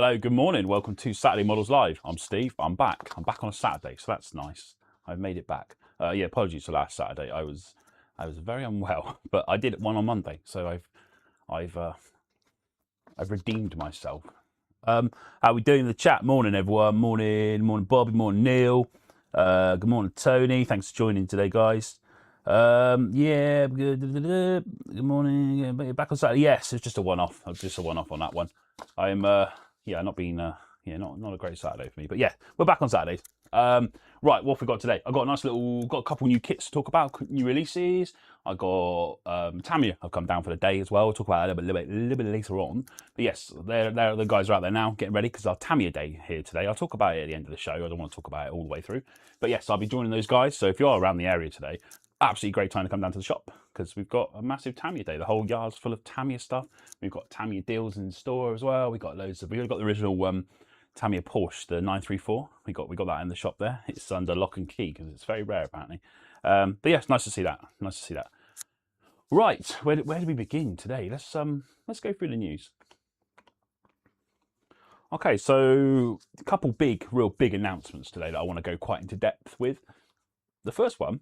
Hello, good morning. Welcome to Saturday Models Live. I'm Steve. I'm back. I'm back on a Saturday, so that's nice. I've made it back. Yeah, apologies for last Saturday. I was very unwell, but I did one on Monday, so I've redeemed myself. How we doing in the chat? Morning, everyone. Morning, Bobby. Morning, Neil. Good morning, Tony. Thanks for joining today, guys. Yeah, good morning. Back on Saturday. Yes, it's just a one-off. Just a one-off on that one. I'm yeah, not a great Saturday for me, but yeah, we're back on Saturdays. Right, what have we got today? I've got got a couple new kits to talk about, new releases. I got Tamiya. I've come down for the day as well. We'll talk about that a little bit later on. But yes, the guys are out there now getting ready because our Tamiya day here today. I'll talk about it at the end of the show. I don't want to talk about it all the way through. But yes, I'll be joining those guys. So if you're around the area today, absolutely great time to come down to the shop because we've got a massive Tamiya day. The whole yard's full of Tamiya stuff. We've got Tamiya deals in store as well. We've got the original Tamiya Porsche, the 934. We got that in the shop there. It's under lock and key because it's very rare apparently. But yeah, it's nice to see that. Nice to see that. Right, where do we begin today? Let's go through the news. Okay, so a couple real big announcements today that I want to go quite into depth with. The first one,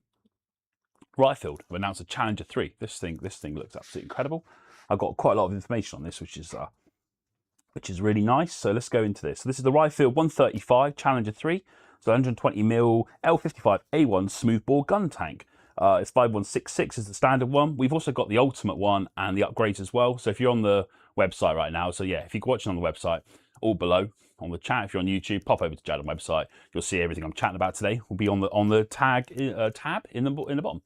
Riffield have announced a Challenger 3. This thing looks absolutely incredible. I've got quite a lot of information on this, which is really nice. So let's go into this. So this is the Riffield 135 Challenger 3. So 120mm L55A1 smoothbore gun tank. It's 5166 is the standard one. We've also got the ultimate one and the upgrades as well. So if you're on the website right now, so yeah, if you're watching on the website, all below on the chat. If you're on YouTube, pop over to Jadlam website. You'll see everything I'm chatting about today. Will be on the tab in the bottom,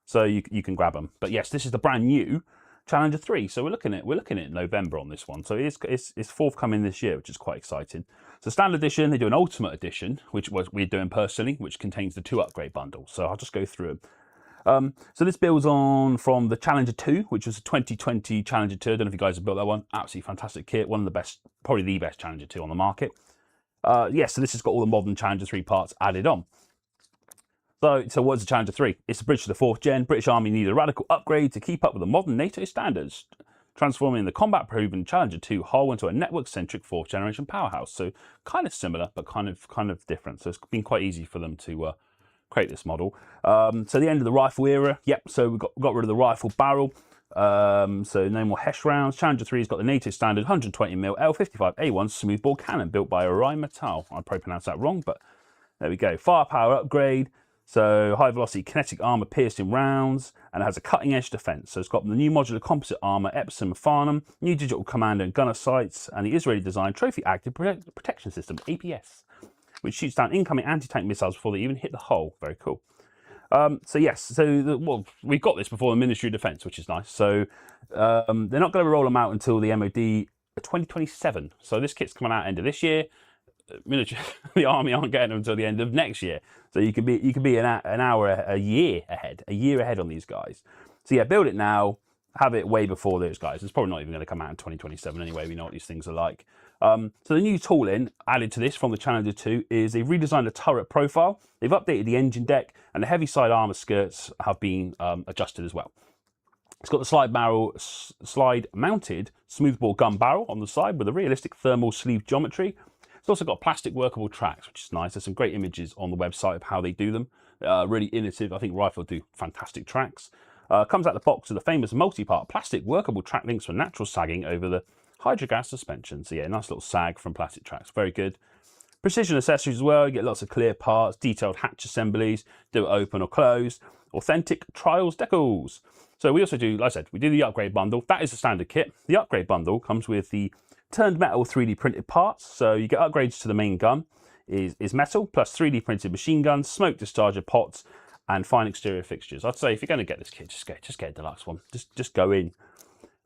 so you can grab them. But yes, this is the brand new Challenger 3. So we're looking at November on this one. So it's forthcoming this year, which is quite exciting. So standard edition, they do an ultimate edition, which we're doing personally, which contains the 2 upgrade bundles. So I'll just go through them. So this builds on from the Challenger 2, which was a 2020 Challenger 2. I don't know if you guys have built that one. Absolutely fantastic kit. One of the best, probably the best Challenger 2 on the market. Yes, so this has got all the modern Challenger 3 parts added on. So what's the Challenger 3? It's a bridge to the 4th gen. British Army needed a radical upgrade to keep up with the modern NATO standards, transforming the combat-proven Challenger 2 hull into a network-centric 4th generation powerhouse. So kind of similar, but kind of different. So it's been quite easy for them to create this model. So the end of the rifle era. Yep. So we got rid of the rifle barrel. So no more Hesh rounds. Challenger 3's got the NATO standard 120mm L55A1 smoothbore cannon built by Rheinmetall. I probably pronounced that wrong, but there we go. Firepower upgrade. So high velocity kinetic armor piercing rounds, and it has a cutting edge defense. So it's got the new modular composite armor Epsom Farnham, new digital commander and gunner sights, and the Israeli designed trophy active protection system APS, which shoots down incoming anti-tank missiles before they even hit the hull. Very cool. So yes, well, we've got this before the Ministry of Defence, which is nice. So they're not going to roll them out until the MOD 2027. So this kit's coming out end of this year. The Army aren't getting them until the end of next year. So you could be a year ahead on these guys. So yeah, build it now, have it way before those guys. It's probably not even going to come out in 2027 anyway. We know what these things are like. So the new tooling added to this from the Challenger 2 is they've redesigned the turret profile. They've updated the engine deck, and the heavy side armor skirts have been adjusted as well. It's got the slide mounted smoothbore gun barrel on the side with a realistic thermal sleeve geometry. It's also got plastic workable tracks, which is nice. There's some great images on the website of how they do them. Really innovative. I think Rifle do fantastic tracks. Comes out the box with a famous multi-part plastic workable track links for natural sagging over the hydrogas suspension. So yeah, nice little sag from plastic tracks. Very good. Precision accessories as well. You get lots of clear parts, detailed hatch assemblies, do it open or closed, authentic trials decals. So we also do, like I said, we do the upgrade bundle. That is the standard kit. The upgrade bundle comes with the turned metal 3D printed parts. So you get upgrades to the main gun is metal plus 3D printed machine guns, smoke discharger pots, and fine exterior fixtures. I'd say if you're going to get this kit, just get a deluxe one. Just go in.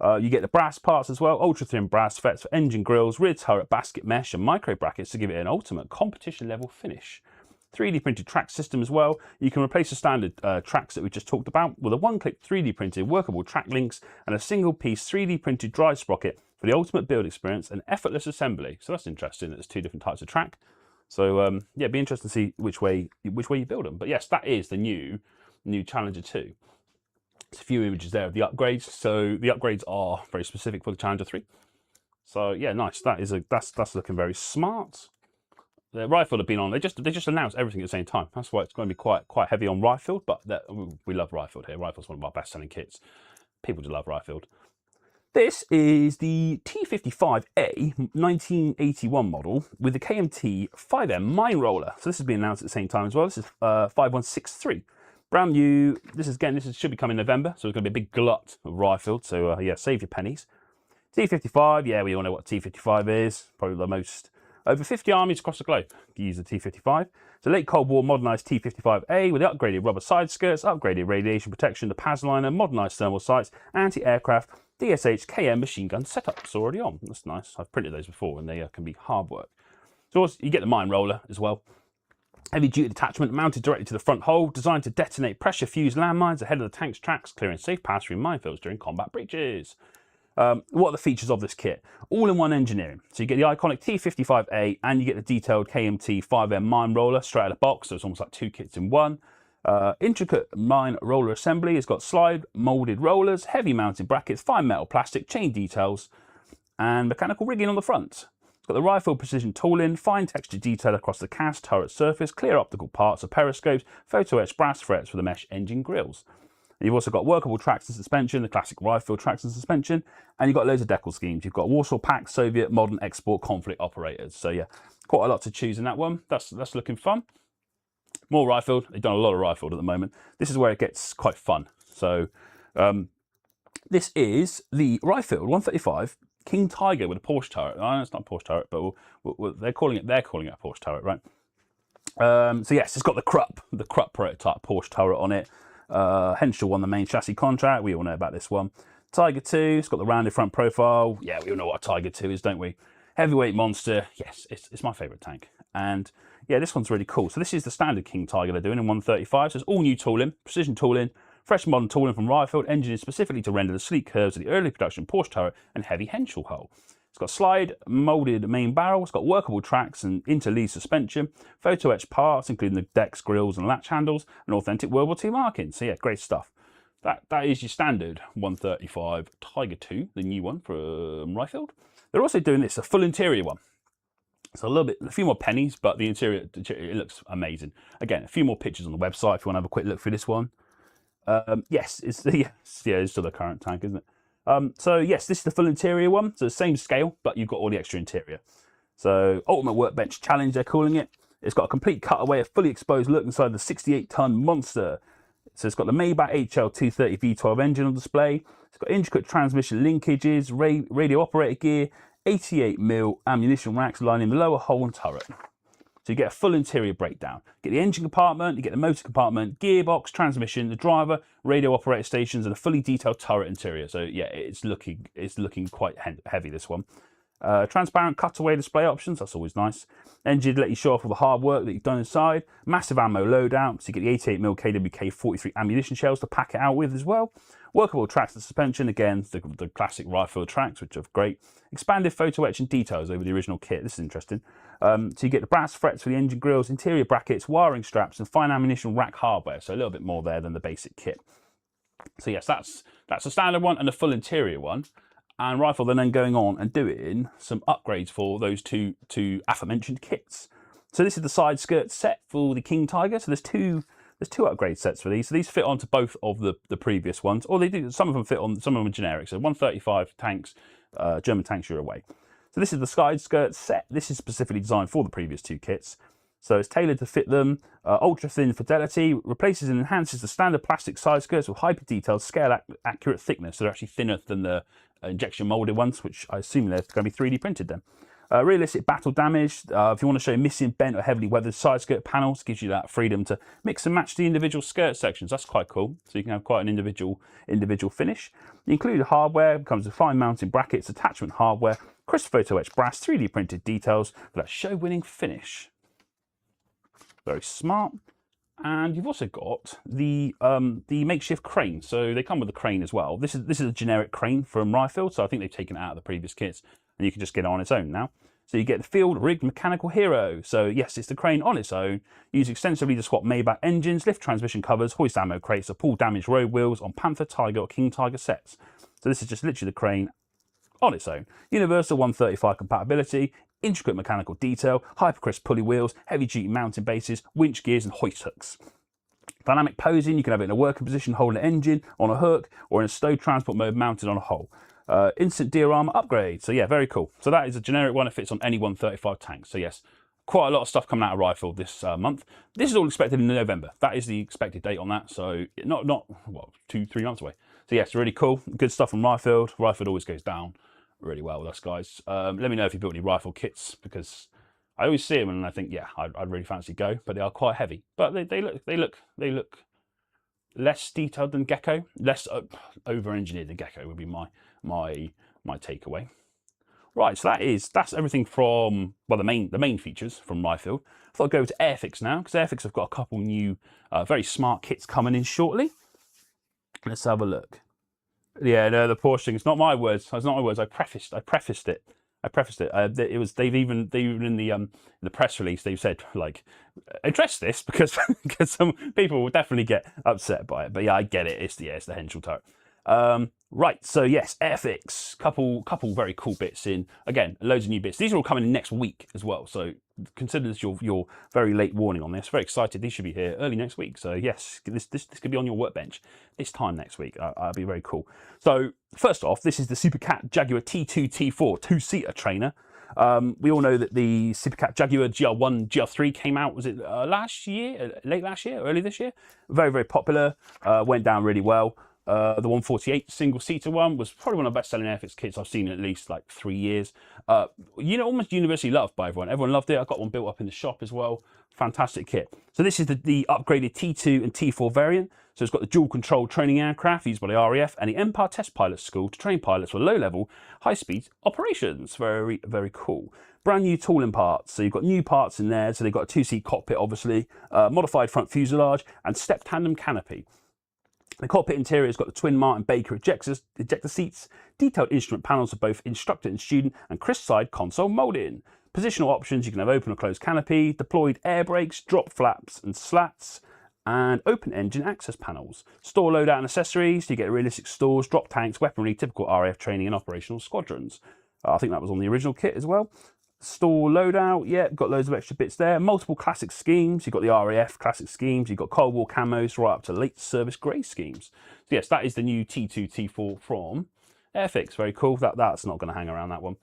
You get the brass parts as well, ultra thin brass fets for engine grills, rear turret basket mesh, and micro brackets to give it an ultimate competition level finish. 3D printed track system as well. You can replace the standard tracks that we just talked about with a one-click 3D printed workable track links and a single piece 3D printed drive sprocket for the ultimate build experience and effortless assembly. So that's interesting. There's 2 different types of track. So yeah, it'd be interesting to see which way you build them. But yes, that is the new Challenger 2. There's a few images there of the upgrades. So the upgrades are very specific for the Challenger 3. So yeah, nice. That's looking very smart. The Rifle have been on. They just announced everything at the same time. That's why it's going to be quite heavy on Rifle. But we love Rifle here. Rifle's one of our best selling kits. People just love Rifle. This is the T55A 1981 model with the KMT 5M mine roller. So this has been announced at the same time as well. This is 5163. Brand new. This should be coming in November. So it's going to be a big glut of Rifle. So yeah, save your pennies. T55, yeah, we all know what T55 is. Probably the most, over 50 armies across the globe use the T55. It's a late Cold War modernised T55A with the upgraded rubber side skirts, upgraded radiation protection, the PAS liner, modernised thermal sights, anti-aircraft, DSH, KM machine gun setups already on. That's nice. I've printed those before and they can be hard work. So also, you get the mine roller as well. Heavy duty attachment mounted directly to the front hull, designed to detonate pressure fused landmines ahead of the tank's tracks, clearing safe paths through minefields during combat breaches. What are the features of this kit? All-in-one engineering. So you get the iconic T55A and you get the detailed KMT 5M mine roller straight out of the box. So it's almost like two kits in one. Intricate mine roller assembly. It's got slide molded rollers, heavy mounted brackets, fine metal plastic, chain details, and mechanical rigging on the front. It's got the Rifle precision tooling, fine texture detail across the cast turret surface, clear optical parts of periscopes, photo etched brass frets for the mesh engine grills. You've also got workable tracks and suspension, the classic Rifle tracks and suspension, and you've got loads of decal schemes. You've got Warsaw Pact, Soviet, modern export conflict operators. So yeah, quite a lot to choose in that one. That's looking fun. More Rifle. They've done a lot of Rifle at the moment. This is where it gets quite fun. So this is the Rifle 135 King Tiger with a Porsche turret. I know it's not a Porsche turret, but they're calling it a Porsche turret, right? So yes, it's got the Krupp prototype Porsche turret on it. Henschel won the main chassis contract. We all know about this one. Tiger 2, it's got the rounded front profile. Yeah, we all know what a Tiger 2 is, don't we? Heavyweight monster. Yes, it's my favourite tank. And yeah, this one's really cool. So this is the standard King Tiger they're doing in 135. So it's all new tooling, precision tooling, fresh modern tooling from Rifle, engineered specifically to render the sleek curves of the early production Porsche turret and heavy Henschel hull. It's got slide moulded main barrel, it's got workable tracks and interlead suspension, photo etched parts including the decks, grills and latch handles, and authentic World War II markings. So yeah, great stuff. That is your standard 135 Tiger 2, the new one from Rifle. They're also doing this, a full interior one. So a few more pennies, but the interior, it looks amazing. Again, a few more pictures on the website if you want to have a quick look through this one. Yes, it's still the current tank, isn't it? So yes, this is the full interior one. So the same scale, but you've got all the extra interior. So Ultimate Workbench Challenge, they're calling it. It's got a complete cutaway, a fully exposed look inside the 68-ton monster. So it's got the Maybach HL230 V12 engine on display. It's got intricate transmission linkages, radio operator gear, 88mm ammunition racks lining the lower hull and turret. So you get a full interior breakdown. You get the engine compartment, you get the motor compartment, gearbox, transmission, the driver, radio operator stations, and a fully detailed turret interior. So yeah, it's looking quite heavy, this one. Transparent cutaway display options, that's always nice. Engine to let you show off all the hard work that you've done inside. Massive ammo loadout, so you get the 88mm KWK 43 ammunition shells to pack it out with as well. Workable tracks and suspension, again, the classic Rifle tracks, which are great. Expanded photo etch and details over the original kit, this is interesting. So you get the brass frets for the engine grills, interior brackets, wiring straps, and fine ammunition rack hardware, so a little bit more there than the basic kit. So yes, that's the standard one and the full interior one. And Rifle then going on and doing some upgrades for those two aforementioned kits. So this is the side skirt set for the King Tiger. So there's two upgrade sets for these. So these fit onto both of the previous ones, or they do. Some of them fit on. Some of them are generic. So 135 tanks, German tanks, you're away. So this is the side skirt set. This is specifically designed for the previous two kits. So it's tailored to fit them. Ultra thin fidelity, replaces and enhances the standard plastic side skirts with hyper detailed, scale accurate thickness. So they're actually thinner than the injection molded ones, which I assume they're going to be 3D printed then. Realistic battle damage. If you want to show missing, bent or heavily weathered side skirt panels, gives you that freedom to mix and match the individual skirt sections. That's quite cool. So you can have quite an individual finish. The included hardware comes with fine mounting brackets, attachment hardware, crisp photo etched brass, 3D printed details for that show winning finish. Very smart. And you've also got the makeshift crane. So they come with a crane as well. This is a generic crane from Rifle, so I think they've taken it out of the previous kits, and you can just get it on its own now. So you get the field rigged mechanical hero. So yes, it's the crane on its own, used extensively to swap Maybach engines, lift transmission covers, hoist ammo crates, or pull damaged road wheels on Panther, Tiger, or King Tiger sets. So this is just literally the crane on its own. Universal 135 compatibility, intricate mechanical detail, hypercrisp pulley wheels, heavy-duty mounting bases, winch gears and hoist hooks. Dynamic posing, you can have it in a working position holding an engine on a hook or in a stowed transport mode mounted on a hull. Instant diorama upgrade. So yeah, very cool. So that is a generic one. It fits on any 135 tank. So yes, quite a lot of stuff coming out of Rifle this month. This is all expected in November. That is the expected date on that. So not what, 2-3 months away. So yes, really cool. Good stuff from Rifle. Rifle always goes down really well with us guys. Let me know if you built any Rifle kits, because I always see them and I think, yeah, I'd really fancy go, but they are quite heavy. But they look less detailed than Gecko, less over-engineered than Gecko would be my takeaway. Right, so that's everything from, well, the main features from Rifle. I thought I'd go to Airfix now, because Airfix have got a couple new very smart kits coming in shortly. Let's have a look. Yeah, no, the Porsche thing. It's not my words. It's not my words. I prefaced it. It was they've even in the press release they've said, like, address this because some people will definitely get upset by it. But yeah, I get it. It's the Henschel turret. Right, so yes, Airfix, couple very cool bits in. Again, loads of new bits. These are all coming in next week as well. So consider this your very late warning on this. Very excited. These should be here early next week. So yes, this could be on your workbench this time next week. That'd be very cool. So first off, this is the Supercat Jaguar T2 T4 two-seater trainer. We all know that the Supercat Jaguar GR1, GR3 came out, was it last year, late last year, early this year? Very, very popular, went down really well. The 148 single-seater one was probably one of the best-selling Airfix kits I've seen in at least like 3 years. Almost universally loved by everyone. Everyone loved it. I got one built up in the shop as well. Fantastic kit. So this is the upgraded T2 and T4 variant. So it's got the dual-control training aircraft used by the RAF and the Empire Test Pilot School to train pilots for low-level, high-speed operations. Very, very cool. Brand new tooling parts. So you've got new parts in there. So they've got a 2-seat cockpit, obviously, modified front fuselage, and step tandem canopy. The cockpit interior has got the twin Martin Baker ejector seats, detailed instrument panels of both instructor and student, and crisp side console moulding. Positional options, you can have open or closed canopy, deployed air brakes, drop flaps and slats, and open engine access panels. Store loadout and accessories, you get realistic stores, drop tanks, weaponry, typical RAF training and operational squadrons. I think that was on the original kit as well. Store loadout, yeah, got loads of extra bits there. Multiple classic schemes. You've got the RAF classic schemes. You've got Cold War camos right up to late service grey schemes. So yes, that is the new T2 T4 from Airfix. Very cool. That's not going to hang around, that one.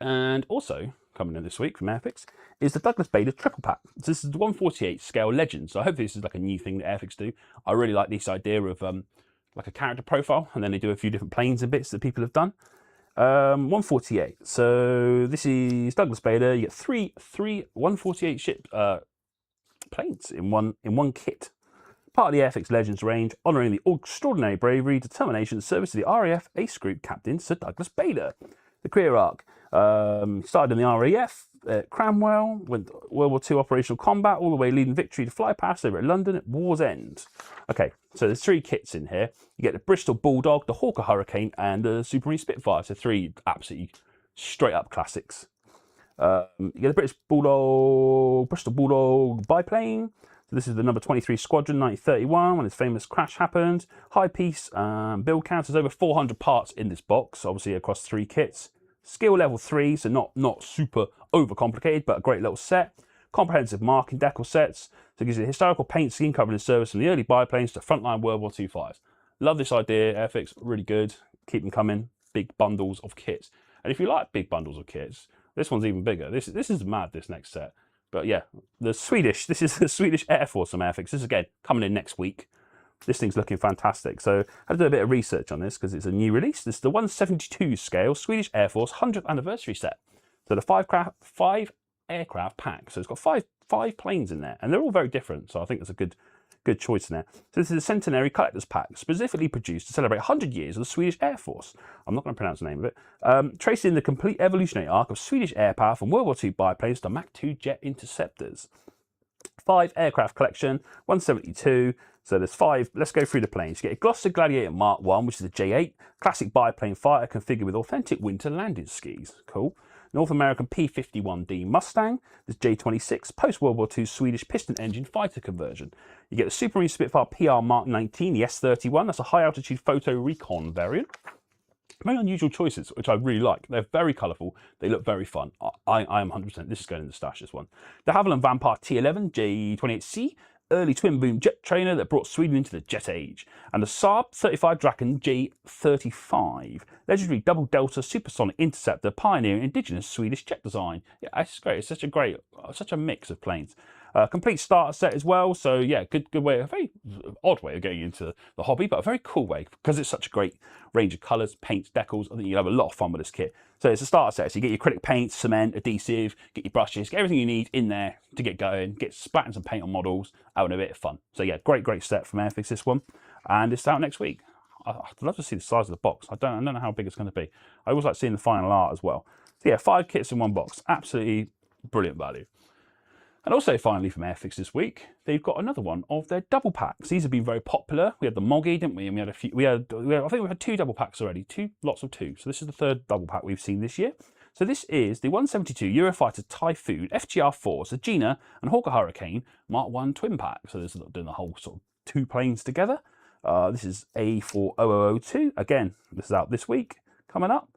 And also coming in this week from Airfix is the Douglas Bader triple pack. So this is the 148 scale Legend. So hopefully this is like a new thing that Airfix do. I really like this idea of like a character profile, and then they do a few different planes and bits that people have done. 148. So this is Douglas Bader. You get three 148 ship planes in one kit. Part of the Airfix Legends range, honouring the extraordinary bravery, determination, and service of the RAF Ace Group Captain Sir Douglas Bader. The career arc started in the RAF at Cranwell, went World War II operational combat, all the way leading victory to fly past over at London at war's end. Okay, so there's 3 kits in here. You get the Bristol Bulldog, the Hawker Hurricane, and the Supermarine Spitfire. So 3 absolutely straight up classics. You get the Bristol Bulldog biplane. So this is the number 23 Squadron, 1931, when its famous crash happened. High piece build count. There's over 400 parts in this box, obviously across 3 kits. Skill level 3, so not super overcomplicated, but a great little set. Comprehensive marking decal sets. So it gives you a historical paint scheme covering the service from the early biplanes to frontline World War II fires. Love this idea. Airfix, really good. Keep them coming. Big bundles of kits. And if you like big bundles of kits, this one's even bigger. This is mad, this next set. But yeah, this is the Swedish Air Force from Airfix. This is, again, coming in next week. This thing's looking fantastic. So I had to do a bit of research on this because it's a new release. This is the 172 scale Swedish Air Force 100th anniversary set. So the 5 aircraft pack. So it's got five planes in there, and they're all very different. So I think that's a good choice in there. So this is a centenary collector's pack, specifically produced to celebrate 100 years of the Swedish Air Force. I'm not going to pronounce the name of it. Tracing the complete evolutionary arc of Swedish air power from World War II biplanes to Mach 2 jet interceptors. 5 aircraft collection, 172. So there's 5. Let's go through the planes. You get a Gloucester Gladiator Mark 1, which is a J8, classic biplane fighter configured with authentic winter landing skis. Cool. North American P-51D Mustang. There's J-26, post-World War II Swedish piston engine fighter conversion. You get the Supermarine Spitfire PR Mark 19, the S-31. That's a high-altitude photo recon variant. very unusual choices, which I really like. They're very colourful. They look very fun. I am 100%. This is going in the stash, this one. The Havilland Vampire T11 J28C, early twin boom jet trainer that brought Sweden into the jet age. And the Saab 35 Draken J35, legendary double delta supersonic interceptor, pioneering indigenous Swedish jet design. Yeah, it's great. It's such a mix of planes. Complete starter set as well, so yeah, good way, a very odd way of getting into the hobby, but a very cool way, because it's such a great range of colours, paints, decals. I think you'll have a lot of fun with this kit. So it's a starter set, so you get your acrylic paint, cement, adhesive, get your brushes, get everything you need in there to get going, get splatting some paint on models, having a bit of fun. So yeah, great set from Airfix, this one, and it's out next week. I'd love to see the size of the box. I don't know how big it's going to be. I always like seeing the final art as well. So yeah, 5 kits in one box, absolutely brilliant value. And also, finally, from Airfix this week, they've got another one of their double packs. These have been very popular. We had the Moggy, didn't we? And we had a few. I think we had 2 double packs already. 2 lots of 2. So this is the 3rd double pack we've seen this year. So this is the 172 Eurofighter Typhoon FGR4, so Gina and Hawker Hurricane Mark 1 twin pack. So this is doing the whole sort of 2 planes together. This is A40002. Again, this is out this week, coming up.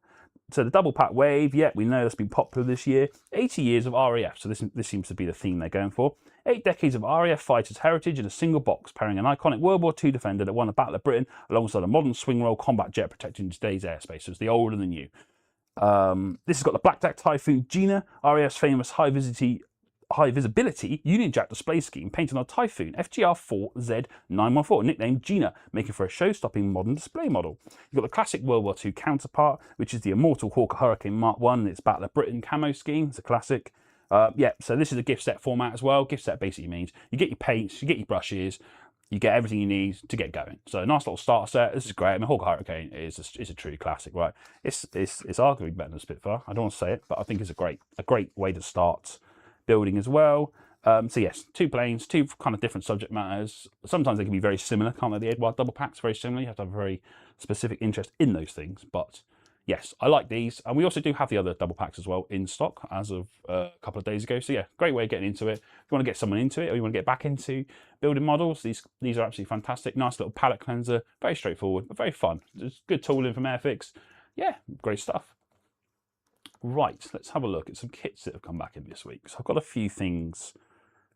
So the double pack wave, yeah, we know that's been popular this year. 80 years of RAF, so this seems to be the theme they're going for. 8 decades of RAF fighters' heritage in a single box, pairing an iconic World War II defender that won the Battle of Britain alongside a modern swing roll combat jet protecting today's airspace. So it's the old and the new. This has got the Blackjack Typhoon Gina, RAF's famous high visibility Union Jack display scheme painted on Typhoon FGR4Z914, nicknamed Gina, making for a show-stopping modern display model. You've got the classic World War II counterpart, which is the immortal Hawker Hurricane Mark 1 and its Battle of Britain camo scheme. It's a classic. Yeah, so this is a gift set format as well. Gift set basically means you get your paints, you get your brushes, you get everything you need to get going. So a nice little starter set. This is great. I mean, Hawker Hurricane is a true classic, right? It's arguably better than Spitfire. I don't want to say it, but I think it's a great way to start building as well. So yes, 2 planes, 2 kind of different subject matters. Sometimes they can be very similar, can't they? The Edward double packs very similar. You have to have a very specific interest in those things. But yes, I like these, and we also do have the other double packs as well in stock as of a couple of days ago. So yeah, great way of getting into it. If you want to get someone into it, or you want to get back into building models, these are absolutely fantastic. Nice little palette cleanser, very straightforward, but very fun. Just good tooling from Airfix. Yeah, great stuff. Right, let's have a look at some kits that have come back in this week. So I've got a few things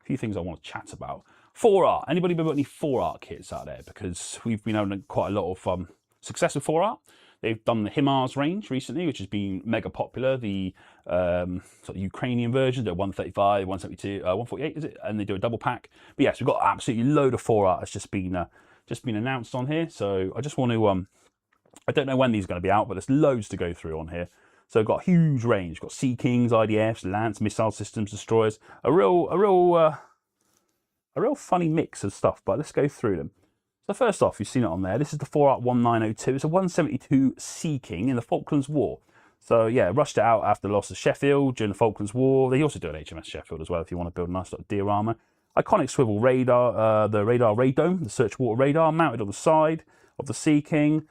I want to chat about. 4Art. Anybody got any 4Art kits out there? Because we've been having quite a lot of success with 4Art. They've done the HIMARS range recently, which has been mega popular. The sort of Ukrainian versions, they're 135, 172, 148, is it? And they do a double pack. But yes, we've got absolutely load of 4Art that's just been announced on here. So I just want to I don't know when these are going to be out, but there's loads to go through on here. So we've got a huge range. We've got Sea Kings, IDFs, Lance, missile systems, destroyers. A real funny mix of stuff. But let's go through them. So first off, you've seen it on there. This is the 4Art 1902. It's a 172 Sea King in the Falklands War. So yeah, rushed it out after the loss of Sheffield during the Falklands War. They also do an HMS Sheffield as well if you want to build a nice little diorama. Iconic swivel radar, the radar radome, the search water radar mounted on the side of the Sea King.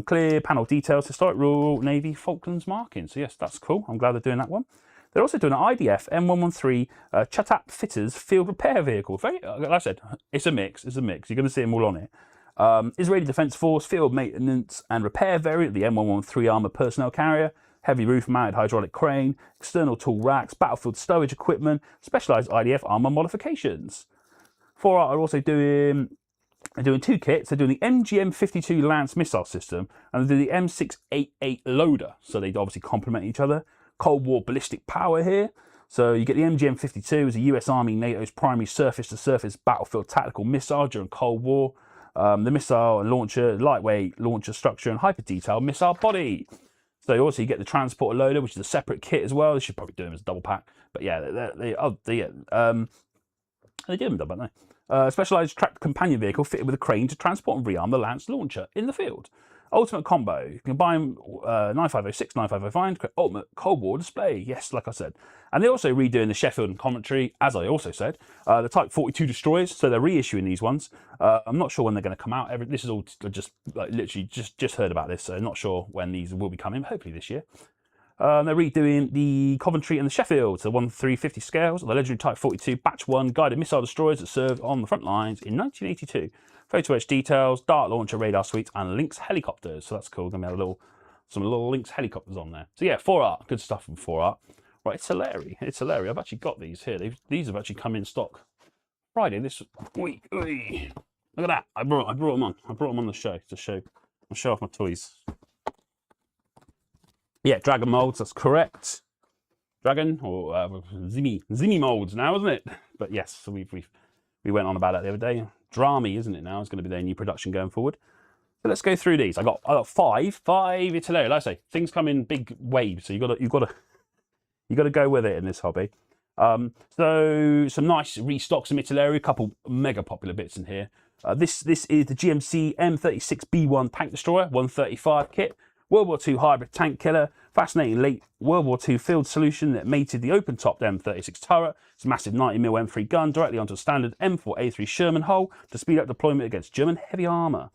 Clear panel details, historic Royal Navy Falklands marking. So yes, that's cool. I'm glad they're doing that one. They're also doing an IDF M113 Chatap Fitters field repair vehicle. Very, like I said, it's a mix. You're going to see them all on it. Israeli Defence Force field maintenance and repair variant, the M113 armoured personnel carrier, heavy roof mounted hydraulic crane, external tool racks, battlefield stowage equipment, specialised IDF armour modifications. 4Art are also doing 2 kits. They're doing the MGM-52 Lance missile system and they do the M688 loader. So they obviously complement each other. Cold War ballistic power here. So you get the MGM-52 as a US Army NATO's primary surface-to-surface battlefield tactical missile during Cold War. The missile and launcher, lightweight launcher structure and hyper-detailed missile body. So you also get the transporter loader, which is a separate kit as well. They should probably do them as a double pack. But yeah, they do them double, don't they? Specialised tracked companion vehicle fitted with a crane to transport and rearm the Lance launcher in the field. Ultimate combo. You can combine 9506, 9505, ultimate Cold War display. Yes, like I said. And they're also redoing the Sheffield and commentary, as I also said. The Type 42 destroyers, so they're reissuing these ones. I'm not sure when they're going to come out. This is all just like literally just heard about this, so not sure when these will be coming. Hopefully this year. They're redoing the Coventry and the Sheffield, so 1/350 scales, the legendary Type 42 Batch 1 guided missile destroyers that served on the front lines in 1982. Photo etch details, dart launcher radar suites, and Lynx helicopters. So that's cool. Gonna have a little some little Lynx helicopters on there. So yeah, 4Art, good stuff from 4Art. Right, it's hilarious. It's hilarious. I've actually got these here. These have actually come in stock Friday this week. Look at that. I brought them on. I brought them on the show to show off my toys. Yeah, Dragon molds. That's correct. Dragon or Zimmy molds now, isn't it? But yes, so we went on about that the other day. Drami, isn't it now? It's going to be their new production going forward. So let's go through these. I got 5. It's hilarious. Like I say, things come in big waves, so you got to go with it in this hobby. So some nice restocks in Italy, a couple mega popular bits in here. This is the GMC M36B1 Tank Destroyer 135 kit. World War II hybrid tank killer, fascinating late World War II field solution that mated the open-topped M36 turret. It's a massive 90mm M3 gun directly onto a standard M4A3 Sherman hull to speed up deployment against German heavy armour.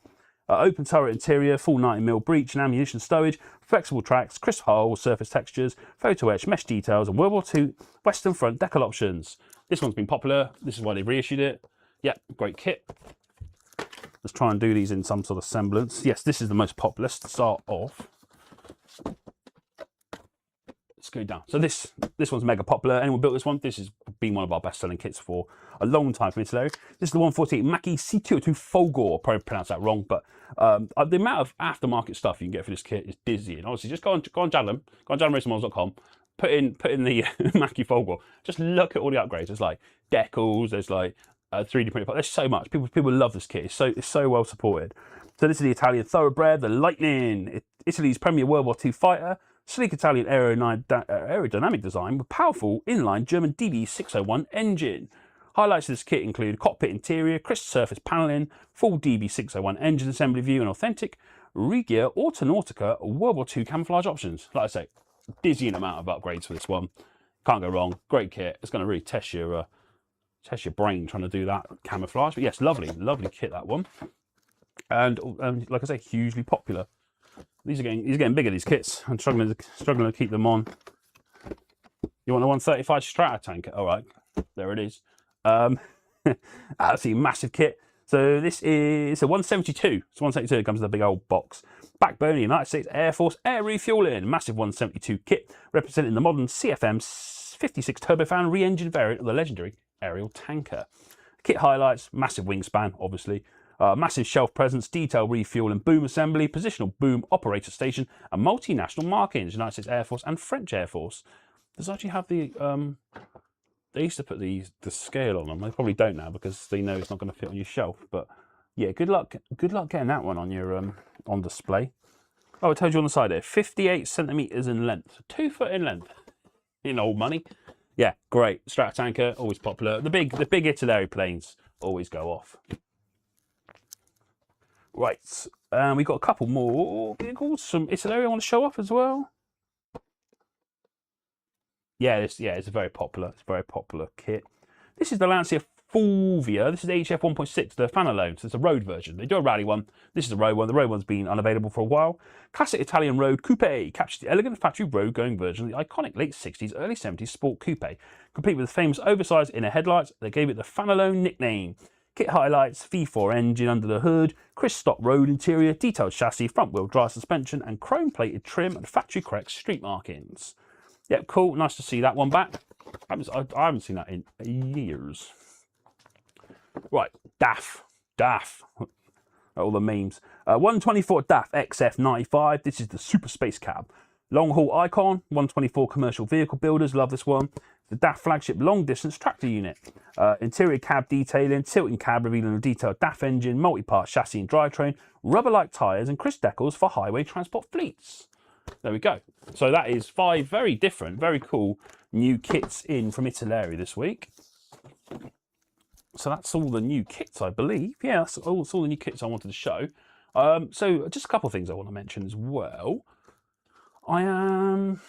Open turret interior, full 90mm breech and ammunition stowage, flexible tracks, crisp hull, surface textures, photo etch, mesh details, and World War II Western Front decal options. This one's been popular. This is why they've reissued it. Yeah, great kit. Let's try and do these in some sort of semblance. Yes, this is the most popular. Let's start off. Let's go down. So this one's mega popular. Anyone built this one? This has been one of our best-selling kits for a long time from Italy. This is the 148 Macchi C202 Folgore. Probably pronounced that wrong, but the amount of aftermarket stuff you can get for this kit is dizzying. Honestly, just go on Jadlam, jadlamracingmodels.com. Put in the Macchi Folgore. Just look at all the upgrades. There's like decals. There's like 3D printed parts. There's so much. People love this kit. It's so well supported. So this is the Italian thoroughbred, the Lightning, Italy's premier World War II fighter. Sleek Italian aerodynamic design with powerful inline German DB601 engine. Highlights of this kit include cockpit interior, crisp surface paneling, full DB601 engine assembly view, and authentic Regia Autonautica World War II camouflage options. Like I say, dizzying amount of upgrades for this one. Can't go wrong. Great kit. It's going to really test your brain trying to do that camouflage. But yes, lovely kit, that one. And like I say, hugely popular. These are getting bigger, these kits. I'm struggling to keep them on. You want a 135 Strata tank? All right, there it is. Absolutely massive kit. So this is a 172. It's 172. It comes in a big old box. Backbone, United States Air Force air refueling. Massive 172 kit representing the modern CFM 56 turbofan re-engine variant of the legendary aerial tanker. Kit highlights: massive wingspan, obviously. Massive shelf presence, detailed refuel and boom assembly, positional boom operator station, and multinational markings, United States Air Force and French Air Force. Does it actually have the, they used to put the scale on them. They probably don't now because they know it's not going to fit on your shelf. But yeah, good luck getting that one on your, on display. Oh, it tells you on the side there, 58 centimeters in length, 2 foot in length, in old money. Yeah, great. Strata tanker, always popular. The big Italy planes always go off. Right, we've got a couple more vehicles from Italy I want to show off as well. Yeah, it's a very popular kit. This is the Lancia Fulvia. This is the HF 1.6, the fan alone. So it's a road version. They do a rally one. This is a road one. The road one's been unavailable for a while. Classic Italian road coupe captures the elegant factory road-going version of the iconic late 60s, early 70s sport coupe, complete with famous oversized inner headlights. They gave it the fan alone nickname. Kit highlights: V4 engine under the hood, crisp stock road interior, detailed chassis, front-wheel drive suspension, and chrome-plated trim and factory-correct street markings. Yep, cool. Nice to see that one back. I haven't seen that in years. Right, DAF. All the memes. 124 DAF XF95. This is the Super Space Cab. Long-haul icon. 124 commercial vehicle builders love this one. The DAF flagship long-distance tractor unit. Interior cab detailing, tilting cab revealing a detailed DAF engine, multi-part chassis and drivetrain, rubber-like tyres and crisp decals for highway transport fleets. There we go. So that is 5 very different, very cool new kits in from Italy this week. So that's all the new kits, I believe. Yeah, that's all the new kits I wanted to show. So just a couple of things I want to mention as well. I am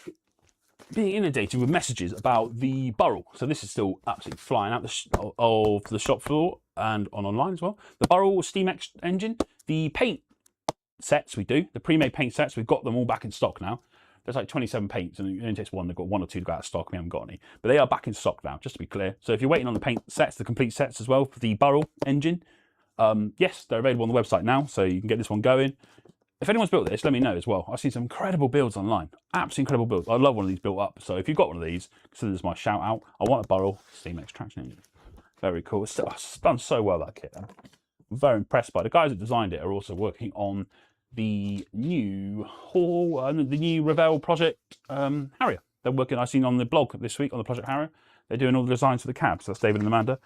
being inundated with messages about the Burrell. So this is still absolutely flying out of the shop floor and online as well. The Burrell Steam-X engine, the paint sets we do, the pre-made paint sets, we've got them all back in stock now. There's like 27 paints and it only takes one. They've got 1 or 2 to go out of stock. We haven't got any, but they are back in stock now, just to be clear. So if you're waiting on the paint sets, the complete sets as well for the Burrell engine, yes, they're available on the website now, so you can get this one going. if anyone's built this, let me know as well. I've seen some incredible builds online. Absolutely incredible builds. I love one of these built up. So if you've got one of these, consider this my shout out. I want a Burrell steam extraction engine. Very cool. It's done so well, that kit. I'm very impressed by it. The guys that designed it are also working on the new the new Revell Project Harrier. They're working, I've seen on the blog this week on the Project Harrier. They're doing all the designs for the cabs. So that's David and Amanda.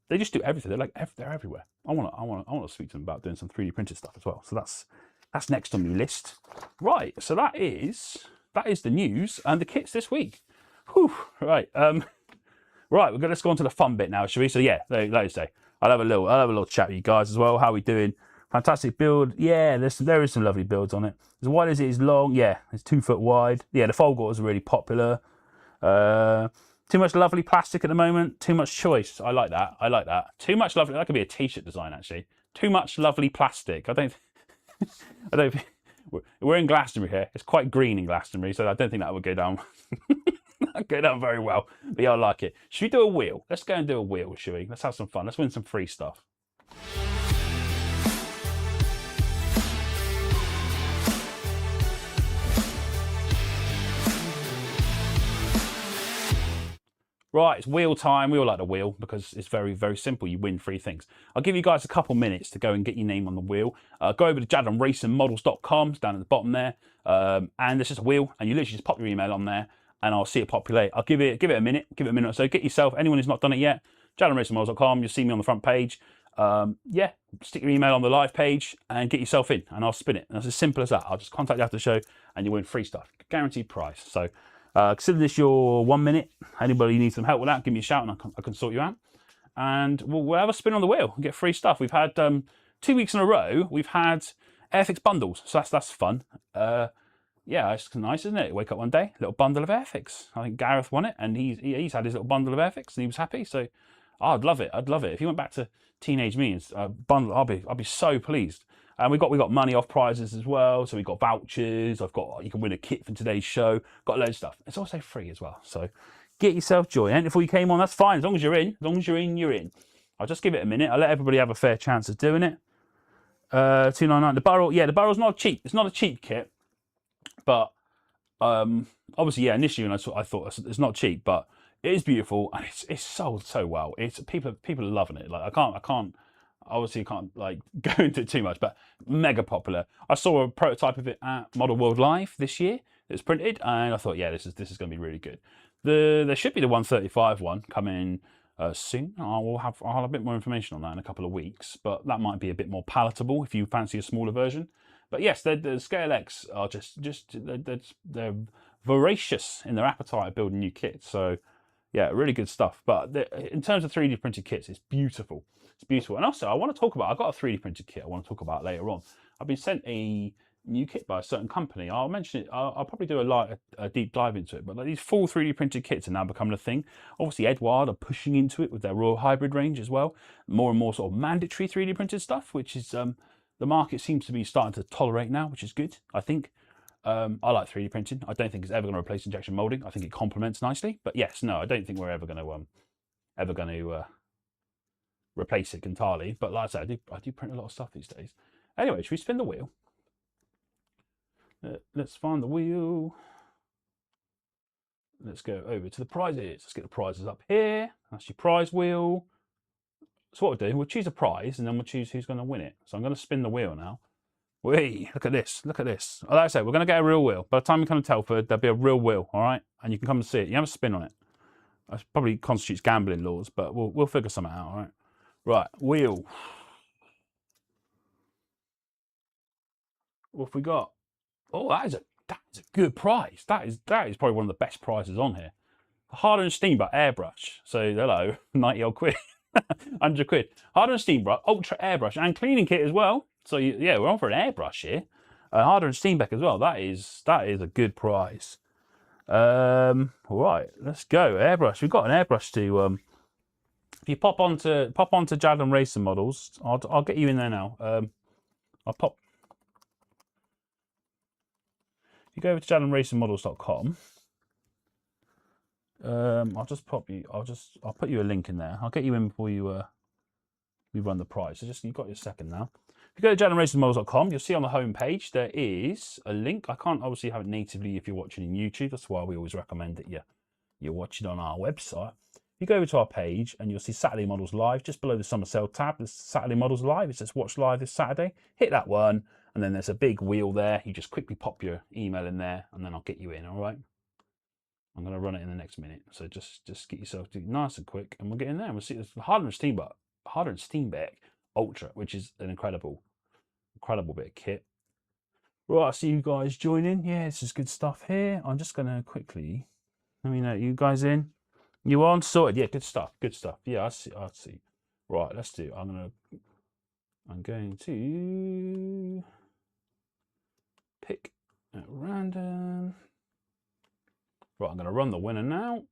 They just do everything. They're like they're everywhere. I want to speak to them about doing some 3D printed stuff as well. So that's next on the list. Right. So that is the news and the kits this week. Whew. Right. Right. Let's go on to the fun bit now, shall we? So yeah, like I say, I'll have a little chat with you guys as well. How are we doing? Fantastic build. Yeah, there is some lovely builds on it. As wide as it is long. Yeah, it's 2 foot wide. Yeah, the Folgors are really popular. Too much lovely plastic at the moment. Too much choice. I like that. I like that. Too much lovely. That could be a t-shirt design actually. Too much lovely plastic. I don't. We're in Glastonbury here. It's quite green in Glastonbury, so I don't think that would go down. Go down very well. But yeah, I like it. Should we do a wheel? Let's go and do a wheel, shall we? Let's have some fun. Let's win some free stuff. Right, it's wheel time. We all like the wheel because it's very, very simple. You win 3 things. I'll give you guys a couple minutes to go and get your name on the wheel. Go over to jadlamracingmodels.com. It's down at the bottom there. And there's just a wheel, and you literally just pop your email on there, and I'll see it populate. I'll give it a minute. Give it a minute or so. Get yourself, anyone who's not done it yet, jadlamracingmodels.com. You'll see me on the front page. Yeah, stick your email on the live page and get yourself in, and I'll spin it. And it's as simple as that. I'll just contact you after the show, and you win free stuff. Guaranteed price. So consider this your 1 minute. Anybody needs some help with that, give me a shout and I can sort you out. And we'll have a spin on the wheel and get free stuff. We've had 2 weeks in a row, we've had Airfix bundles. So that's fun. Yeah, it's nice, isn't it? Wake up one day, little bundle of Airfix. I think Gareth won it and he's had his little bundle of Airfix and he was happy. So I'd love it. I'd love it. If he went back to teenage me and bundle, I'll be so pleased. And we got money off prizes as well. So we got vouchers. You can win a kit from today's show. Got loads of stuff. It's also free as well. So get yourself joined. Before you came on, that's fine. As long as you're in. As long as you're in, you're in. I'll just give it a minute. I'll let everybody have a fair chance of doing it. $2.99. The Burrell. Yeah, the Burrell's not cheap. It's not a cheap kit. But obviously, yeah. Initially, when I thought it's not cheap, but it is beautiful and it's sold so well. It's people are loving it. Like I can't. Obviously, you can't like go into it too much, but mega popular. I saw a prototype of it at Model World Live this year. It was printed, and I thought, yeah, this is going to be really good. There should be the 135 one coming soon. I'll have a bit more information on that in a couple of weeks, but that might be a bit more palatable if you fancy a smaller version. But yes, the Scale X are they're voracious in their appetite of building new kits. So yeah, really good stuff. But in terms of 3D printed kits, it's beautiful. It's beautiful. And also, I've got a 3D printed kit I want to talk about later on. I've been sent a new kit by a certain company. I'll mention it. I'll probably do a deep dive into it. But like, these full 3D printed kits are now becoming a thing. Obviously, Edward are pushing into it with their Royal Hybrid range as well. More and more sort of mandatory 3D printed stuff, which is the market seems to be starting to tolerate now, which is good, I think. I like 3D printing. I don't think it's ever going to replace injection molding. I think it complements nicely. But yes, no, I don't think we're ever going to replace it entirely. But like I said, I do print a lot of stuff these days. Anyway, should we spin the wheel? Let's find the wheel. Let's go over to the prizes. Let's get the prizes up here. That's your prize wheel. So what we'll do, we'll choose a prize and then we'll choose who's going to win it. So I'm going to spin the wheel now. Whee, look at this, look at this. Like I said, we're going to get a real wheel. By the time we come to Telford, there'll be a real wheel, all right? And you can come and see it. You have a spin on it. That probably constitutes gambling laws, but we'll figure something out, all right? Right, wheel. What have we got? Oh, that is a good prize. That is probably one of the best prizes on here. Harder and Steam airbrush. So hello, 90 odd quid, 100 quid. Harder and Steam ultra airbrush and cleaning kit as well. So yeah, we're on for an airbrush here. Harder and Steenbeck as well. That is a good prize. All right, let's go. Airbrush. We've got an airbrush to. If you pop onto Jadlam Racing Models, I'll get you in there now. I'll pop. If you go over to jadlamracingmodels.com, I'll just pop you. I'll put you a link in there. I'll get you in before you we run the prize. So just you've got your second now. If you go to jadlamracingmodels.com, you'll see on the home page there is a link. I can't obviously have it natively if you're watching in YouTube. That's why we always recommend that you're watching on our website. You go over to our page and you'll see Saturday Models Live just below the summer sale tab. There's Saturday Models Live. It says watch live this Saturday. Hit that one, and then there's a big wheel there. You just quickly pop your email in there, and then I'll get you in. All right. I'm going to run it in the next minute, so just get yourself nice and quick, and we'll get in there. We'll see the Harder and Steenbeck Ultra, which is an incredible bit of kit. Right, I see you guys joining. Yeah, this is good stuff here. I'm just going to quickly let me know. You guys in? You on? Sorted? Yeah, good stuff. Good stuff. Yeah, I see. Right, let's do. I'm going to pick at random. Right, I'm going to run the winner now.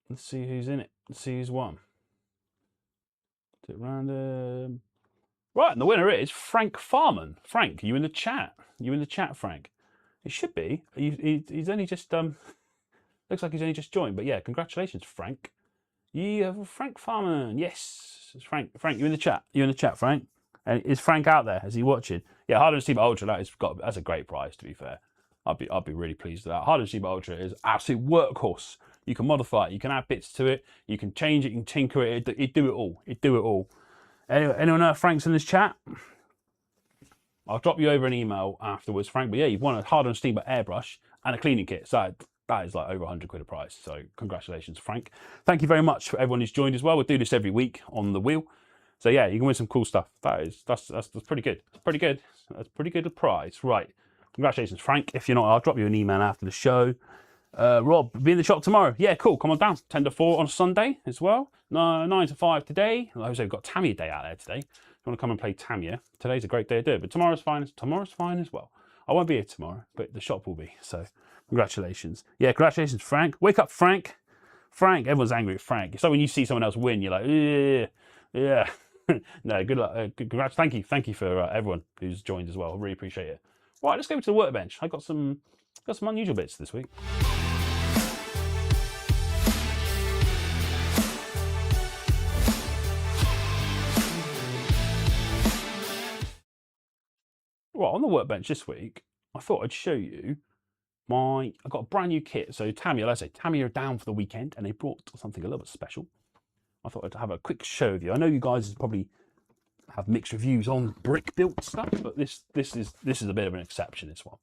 Let's see who's in it. Let's see who's won. Do it random. Right, and the winner is Frank Farman. Frank, are you in the chat? You in the chat, Frank? It should be. He's only just looks like he's only just joined. But yeah, congratulations, Frank. Frank Farman. Yes, it's Frank. Frank, you in the chat? You in the chat, Frank? And is Frank out there? Is he watching? Yeah, Harder and Steenbeck Ultra. That's a great prize. To be fair, I'd be really pleased with that. Harder and Steenbeck Ultra is an absolute workhorse. You can modify it. You can add bits to it. You can change it. You can tinker it. It'd do it all. It'd do it all. Anyway, anyone know if Frank's in this chat? I'll drop you over an email afterwards, Frank. But yeah, you've won a Harder and Steenbeck airbrush and a cleaning kit. So that is like over 100 quid a price. So congratulations, Frank. Thank you very much for everyone who's joined as well. We'll do this every week on the wheel. So yeah, you can win some cool stuff. That's pretty good. That's pretty good. That's pretty good a prize. Right. Congratulations, Frank. If you're not, I'll drop you an email after the show. Rob, be in the shop tomorrow. Yeah, cool. Come on down. 10 to 4 on Sunday as well. 9 to 5 today. I hope we've got Tamiya Day out there today. If you want to come and play Tamiya, today's a great day to do it. But tomorrow's fine. Tomorrow's fine as well. I won't be here tomorrow, but the shop will be. So congratulations. Yeah, congratulations, Frank. Wake up, Frank. Frank, everyone's angry at Frank. It's like when you see someone else win, you're like, yeah. No, good luck. Congrats. Thank you for everyone who's joined as well. I really appreciate it. Right, let's go to the workbench. I got some unusual bits this week. Right, on the workbench this week, I thought I'd show you I got a brand new kit. So Tamiya, let's say Tamiya are down for the weekend and they brought something a little bit special. I thought I'd have a quick show of you. I know you guys probably have mixed reviews on brick built stuff, but this is a bit of an exception, this one.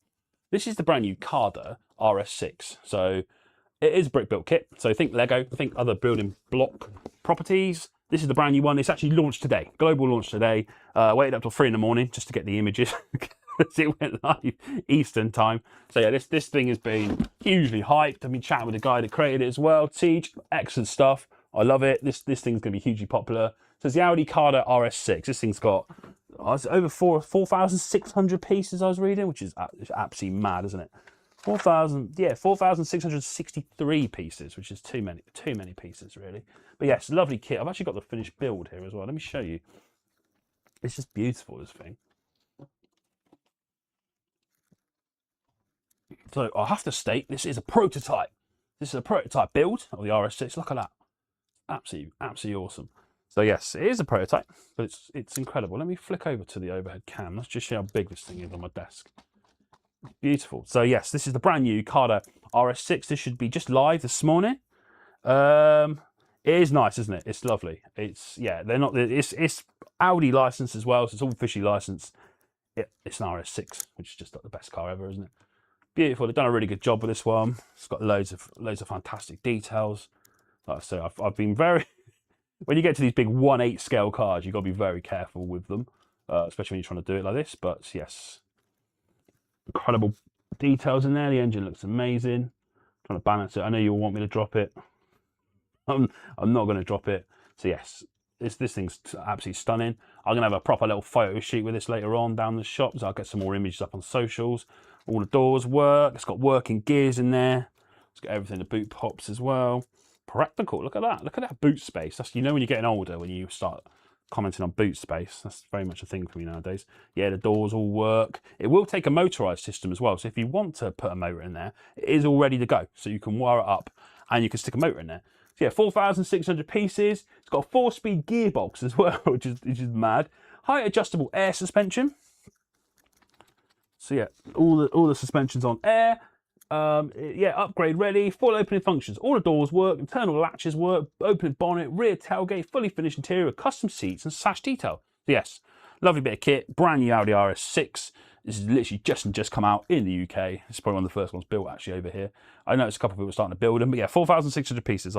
This is the brand new Carder RS6. So it is a brick built kit. So think Lego, think other building block properties. This is the brand new one. It's actually launched today, global launch today. Waited up till 3 in the morning just to get the images. It went live Eastern time. So yeah, this thing has been hugely hyped. I've been chatting with the guy that created it as well. Teach, excellent stuff. I love it. This thing's going to be hugely popular. So it's the Audi Carder RS6. This thing's got it's over 4,600 pieces I was reading, which is absolutely mad, isn't it? 4,663 pieces, which is too many pieces, really. But yes, lovely kit. I've actually got the finished build here as well. Let me show you. It's just beautiful, this thing. So I have to state, this is a prototype. This is a prototype build of the RS6. Look at that. Absolutely awesome. So yes, it is a prototype, but it's incredible. Let me flick over to the overhead cam. Let's just show how big this thing is on my desk. Beautiful. So yes, this is the brand new Carder RS6. This should be just live this morning. It is nice, isn't it? It's lovely. It's Audi licensed as well, so it's all officially licensed. It's an RS6, which is just like the best car ever, isn't it? Beautiful. They've done a really good job with this one. It's got loads of fantastic details. Like I say, I've been very. When you get to these big 1/8 scale cars, you've got to be very careful with them, especially when you're trying to do it like this. But yes, incredible details in there. The engine looks amazing. Trying to balance it. I know you want me to drop it. I'm not going to drop it. So yes, this thing's absolutely stunning. I'm going to have a proper little photo shoot with this later on down the shop. So I'll get some more images up on socials. All the doors work. It's got working gears in there. It's got everything. The boot pops as well. Practical. Look at that. Look at that boot space. That's, you know, when you're getting older, when you start commenting on boot space, that's very much a thing for me nowadays. Yeah, the doors all work. It will take a motorized system as well. So if you want to put a motor in there, it is all ready to go. So you can wire it up and you can stick a motor in there. So yeah, 4,600 pieces. It's got a 4-speed gearbox as well, which is mad. height adjustable air suspension. So yeah, all the suspension's on air. Yeah, upgrade ready, full opening functions. All the doors work, internal latches work, opening bonnet, rear tailgate, fully finished interior, custom seats and sash detail. So yes, lovely bit of kit, brand new Audi RS6. This is literally just come out in the UK. It's probably one of the first ones built actually over here. I noticed a couple of people starting to build them, but yeah, 4,600 pieces.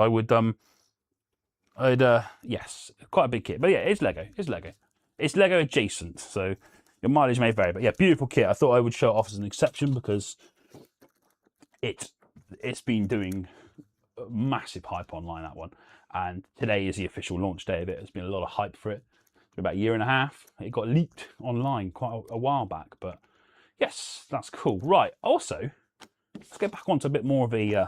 Yes, quite a big kit. But yeah, it's Lego. It's Lego adjacent, so your mileage may vary. But yeah, beautiful kit. I thought I would show it off as an exception because it's been doing massive hype online, that one. And today is the official launch day of it. There's been a lot of hype for it. For about a year and a half. It got leaked online quite a while back. But yes, that's cool. Right. Also, let's get back onto a bit more of a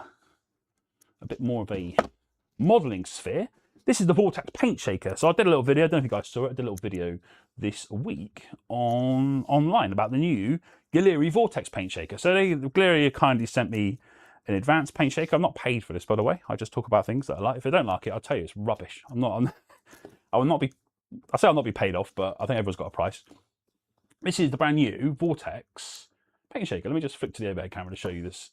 modelling sphere. This is the Vortex paint shaker. So I did a little video. I don't know if you guys saw it. I did a little video this week online about the new Glieri Vortex paint shaker. So Glieri kindly sent me an advanced paint shaker. I'm not paid for this, by the way. I just talk about things that I like. If I don't like it, I'll tell you it's rubbish. I will not be. I say I'll not be paid off, but I think everyone's got a price. This is the brand new Vortex paint shaker. Let me just flick to the overhead camera to show you this.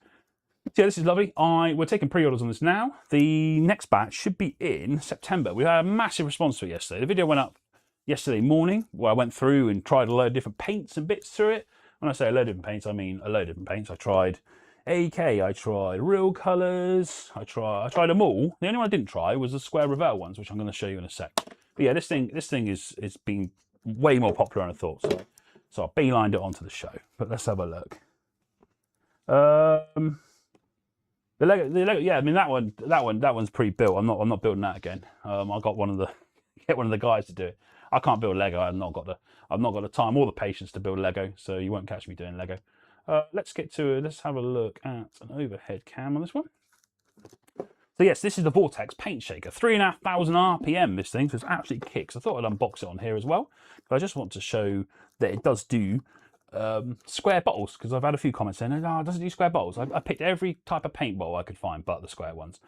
So yeah, this is lovely. We're taking pre-orders on this now. The next batch should be in September. We had a massive response to it yesterday. The video went up yesterday morning where I went through and tried a load of different paints and bits through it. When I say a load of different paints, I mean a load of different paints. I tried AK, I tried real colours, I tried them all. The only one I didn't try was the square Revell ones, which I'm going to show you in a sec. But yeah, this thing is been way more popular than I thought. So I beelined it onto the show. But let's have a look. The Lego, yeah. I mean that one's pre-built. I'm not building that again. I got one of the guys to do it. I can't build Lego. I've not got the time or the patience to build Lego. So you won't catch me doing Lego. Let's have a look at an overhead cam on this one. So yes, this is the Vortex paint shaker, 3,500 RPM. This thing, so it's absolutely kicks. I thought I'd unbox it on here as well, but I just want to show that it does do square bottles, because I've had a few comments saying, "No, it doesn't do square bottles." I picked every type of paint bottle I could find, but the square ones.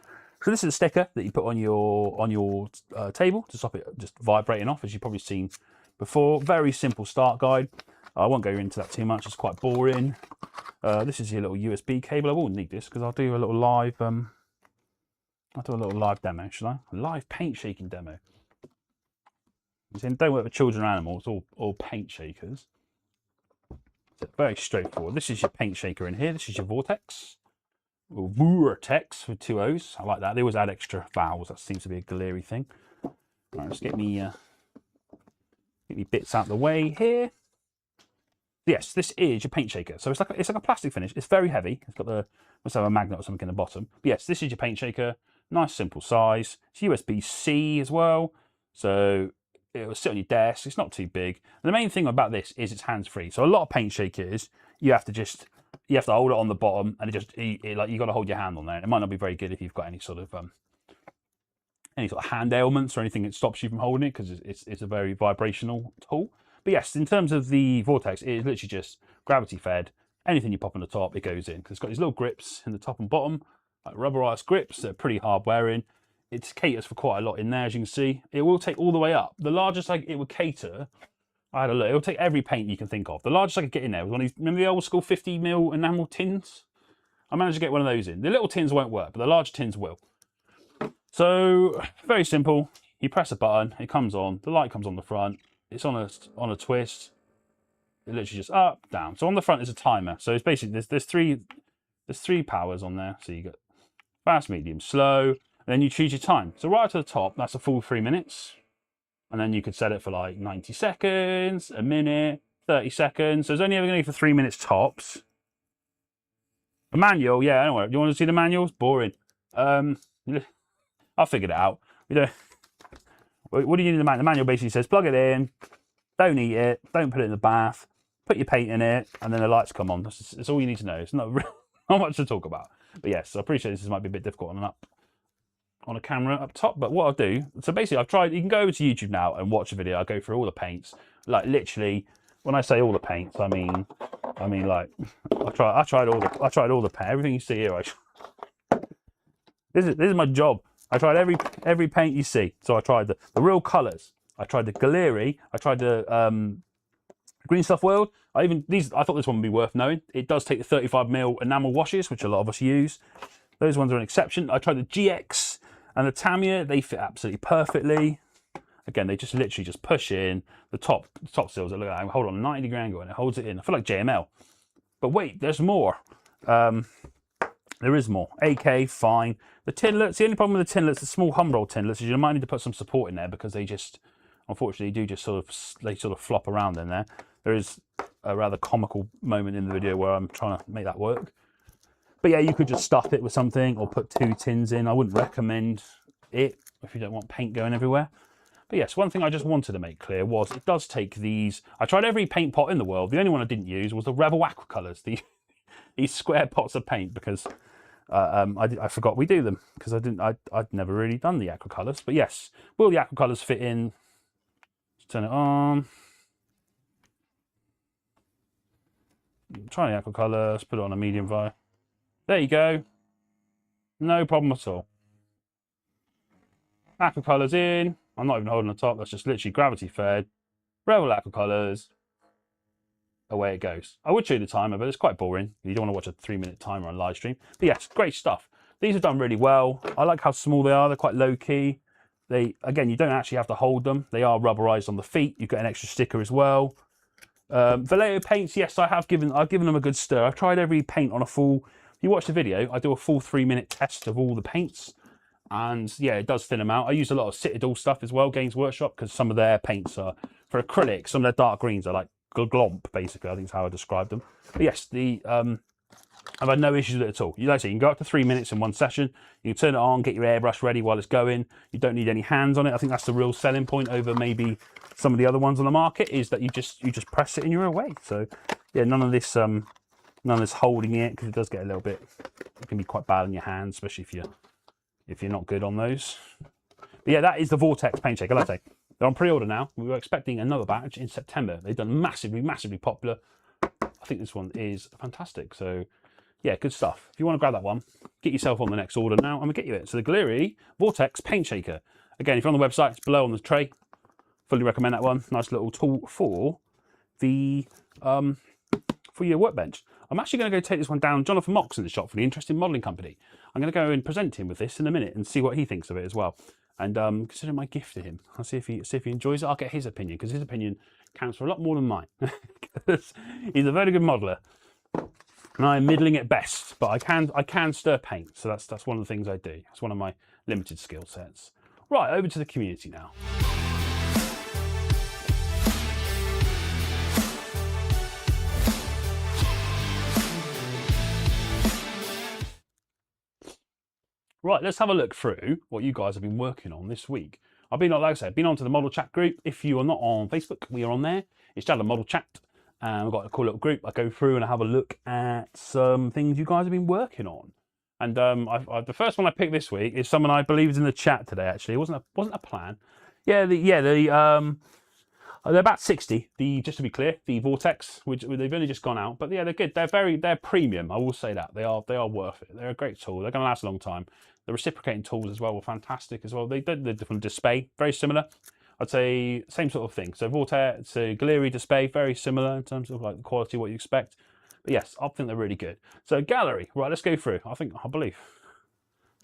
So this is a sticker that you put on your table to stop it just vibrating off, as you've probably seen before. Very simple start guide. I won't go into that too much. It's quite boring. This is your little USB cable. I will need this because I'll do a little live. I'll do a little live demo, should I? A live paint shaking demo. Don't work with children or animals, or paint shakers. So very straightforward. This is your paint shaker in here. This is your Vortex. Or Vortex with 2 O's. I like that. They always add extra vowels. That seems to be a Glieri thing. Right, let's get me bits out of the way here. Yes, this is your paint shaker. So it's like a plastic finish. It's very heavy. It's got must have a magnet or something in the bottom. But yes, this is your paint shaker. Nice simple size. It's USB-C as well, so it will sit on your desk. It's not too big. And the main thing about this is it's hands-free. So a lot of paint shakers, you have to hold it on the bottom, and like you got to hold your hand on there. It might not be very good if you've got any sort of hand ailments or anything that stops you from holding it, because it's a very vibrational tool. But yes, in terms of the Vortex, it is literally just gravity fed. Anything you pop on the top, it goes in. Because it's got these little grips in the top and bottom, like rubberized grips. They're pretty hard wearing. It caters for quite a lot in there, as you can see. It will take all the way up. The largest it would cater, I had a look, it will take every paint you can think of. The largest I could get in there was one of these, remember the old school 50mm enamel tins? I managed to get one of those in. The little tins won't work, but the large tins will. So, very simple. You press a button, it comes on, the light comes on the front, it's on a twist. It literally just up, down. So on the front is a timer. So it's basically there's three powers on there. So you got fast, medium, slow, and then you choose your time. So right to the top, that's a full 3 minutes. And then you could set it for like 90 seconds, a minute, 30 seconds. So it's only ever going to be for 3 minutes tops. A manual, yeah, anyway. You want to see the manuals? Boring. I figured it out. What do you need in the manual? The manual basically says plug it in, don't eat it, don't put it in the bath, put your paint in it, and then the lights come on. That's all you need to know. It's not much to talk about. But yes, I appreciate this might be a bit difficult on a camera up top. But what I'll do, so basically I've tried, you can go over to YouTube now and watch a video. I go through all the paints. Like literally, when I say all the paints, I mean like I tried all the paint. Everything you see here, this is my job. I tried every paint you see. So I tried the real colours. I tried the Galeri. I tried the Green Stuff World. I thought this one would be worth knowing. It does take the 35mm enamel washes, which a lot of us use. Those ones are an exception. I tried the GX and the Tamiya. They fit absolutely perfectly. Again, they just literally just push in the top seals. Look at that. Hold on, 90-degree angle, and it holds it in. I feel like JML. But wait, there's more. There is more. AK, fine. The tinlets, the only problem with the tinlets, the small humroll tinlets, is you might need to put some support in there because they just, unfortunately, do just sort of flop around in there. There is a rather comical moment in the video where I'm trying to make that work. But yeah, you could just stuff it with something or put 2 tins in. I wouldn't recommend it if you don't want paint going everywhere. But yes, one thing I just wanted to make clear was it does take these. I tried every paint pot in the world. The only one I didn't use was the Rebel Aquacolors, these square pots of paint, because I forgot we do them because I'd never really done the Aquacolors. But yes, will the Aquacolors fit in? Let's turn it on. Try the Aquacolors, put it on a medium vi. There you go. No problem at all. Aquacolors in. I'm not even holding the top. That's just literally gravity fed. Rebel Aquacolors. Away it goes. I would show you the timer, but it's quite boring. You don't want to watch a 3-minute timer on live stream. But yes, great stuff. These are done really well. I like how small they are. They're quite low key. Again, you don't actually have to hold them. They are rubberized on the feet. You get an extra sticker as well. Vallejo paints, yes, I've given them a good stir. I've tried every paint on a full. If you watch the video, I do a full 3-minute test of all the paints, and yeah, it does thin them out. I use a lot of Citadel stuff as well, Games Workshop, because some of their paints are for acrylic. Some of their dark greens are like glomp, basically. I think is how I described them. But yes, I've had no issues with it at all. Like I say, you can go up to 3 minutes in one session. You can turn it on, get your airbrush ready while it's going. You don't need any hands on it. I think that's the real selling point over maybe some of the other ones on the market, is that you just press it and you're away. So yeah, none of this holding it, because it does get a little bit. It can be quite bad on your hands, especially if you're not good on those. But yeah, that is the Vortex paint shaker. Like I say, they're on pre-order now. We were expecting another batch in September. They've done massively popular. I think this one is fantastic. So yeah, good stuff. If you want to grab that one, get yourself on the next order now, and we'll get you it. So the Galeri Vortex paint shaker. Again, if you're on the website, it's below on the tray. Fully recommend that one. Nice little tool for the for your workbench. I'm actually going to go take this one down. Jonathan Mox in the shop for the Interesting Modelling Company. I'm going to go and present him with this in a minute and see what he thinks of it as well. And consider my gift to him. I'll see if he enjoys it. I'll get his opinion, because his opinion counts for a lot more than mine. He's a very good modeller, and I'm middling at best. But I can stir paint, so that's one of the things I do. It's one of my limited skill sets. Right, over to the community now. Right, let's have a look through what you guys have been working on this week. Like I said, I've been onto the model chat group. If you are not on Facebook, we are on there. It's Jadlam Model Chat. And we've got a cool little group. I go through and I have a look at some things you guys have been working on. And the first one I picked this week is someone I believe is in the chat today. Actually, it wasn't a plan. Yeah, they're about 60. Just to be clear, the Vortex, which they've only just gone out, but yeah, they're good. They're premium. I will say that they are worth it. They're a great tool. They're going to last a long time. The reciprocating tools as well were fantastic as well. They did the different display, very similar. I'd say same sort of thing. So Vortex, Galeri display, very similar in terms of like the quality, what you expect. But yes, I think they're really good. So Gallery, right? Let's go through. I believe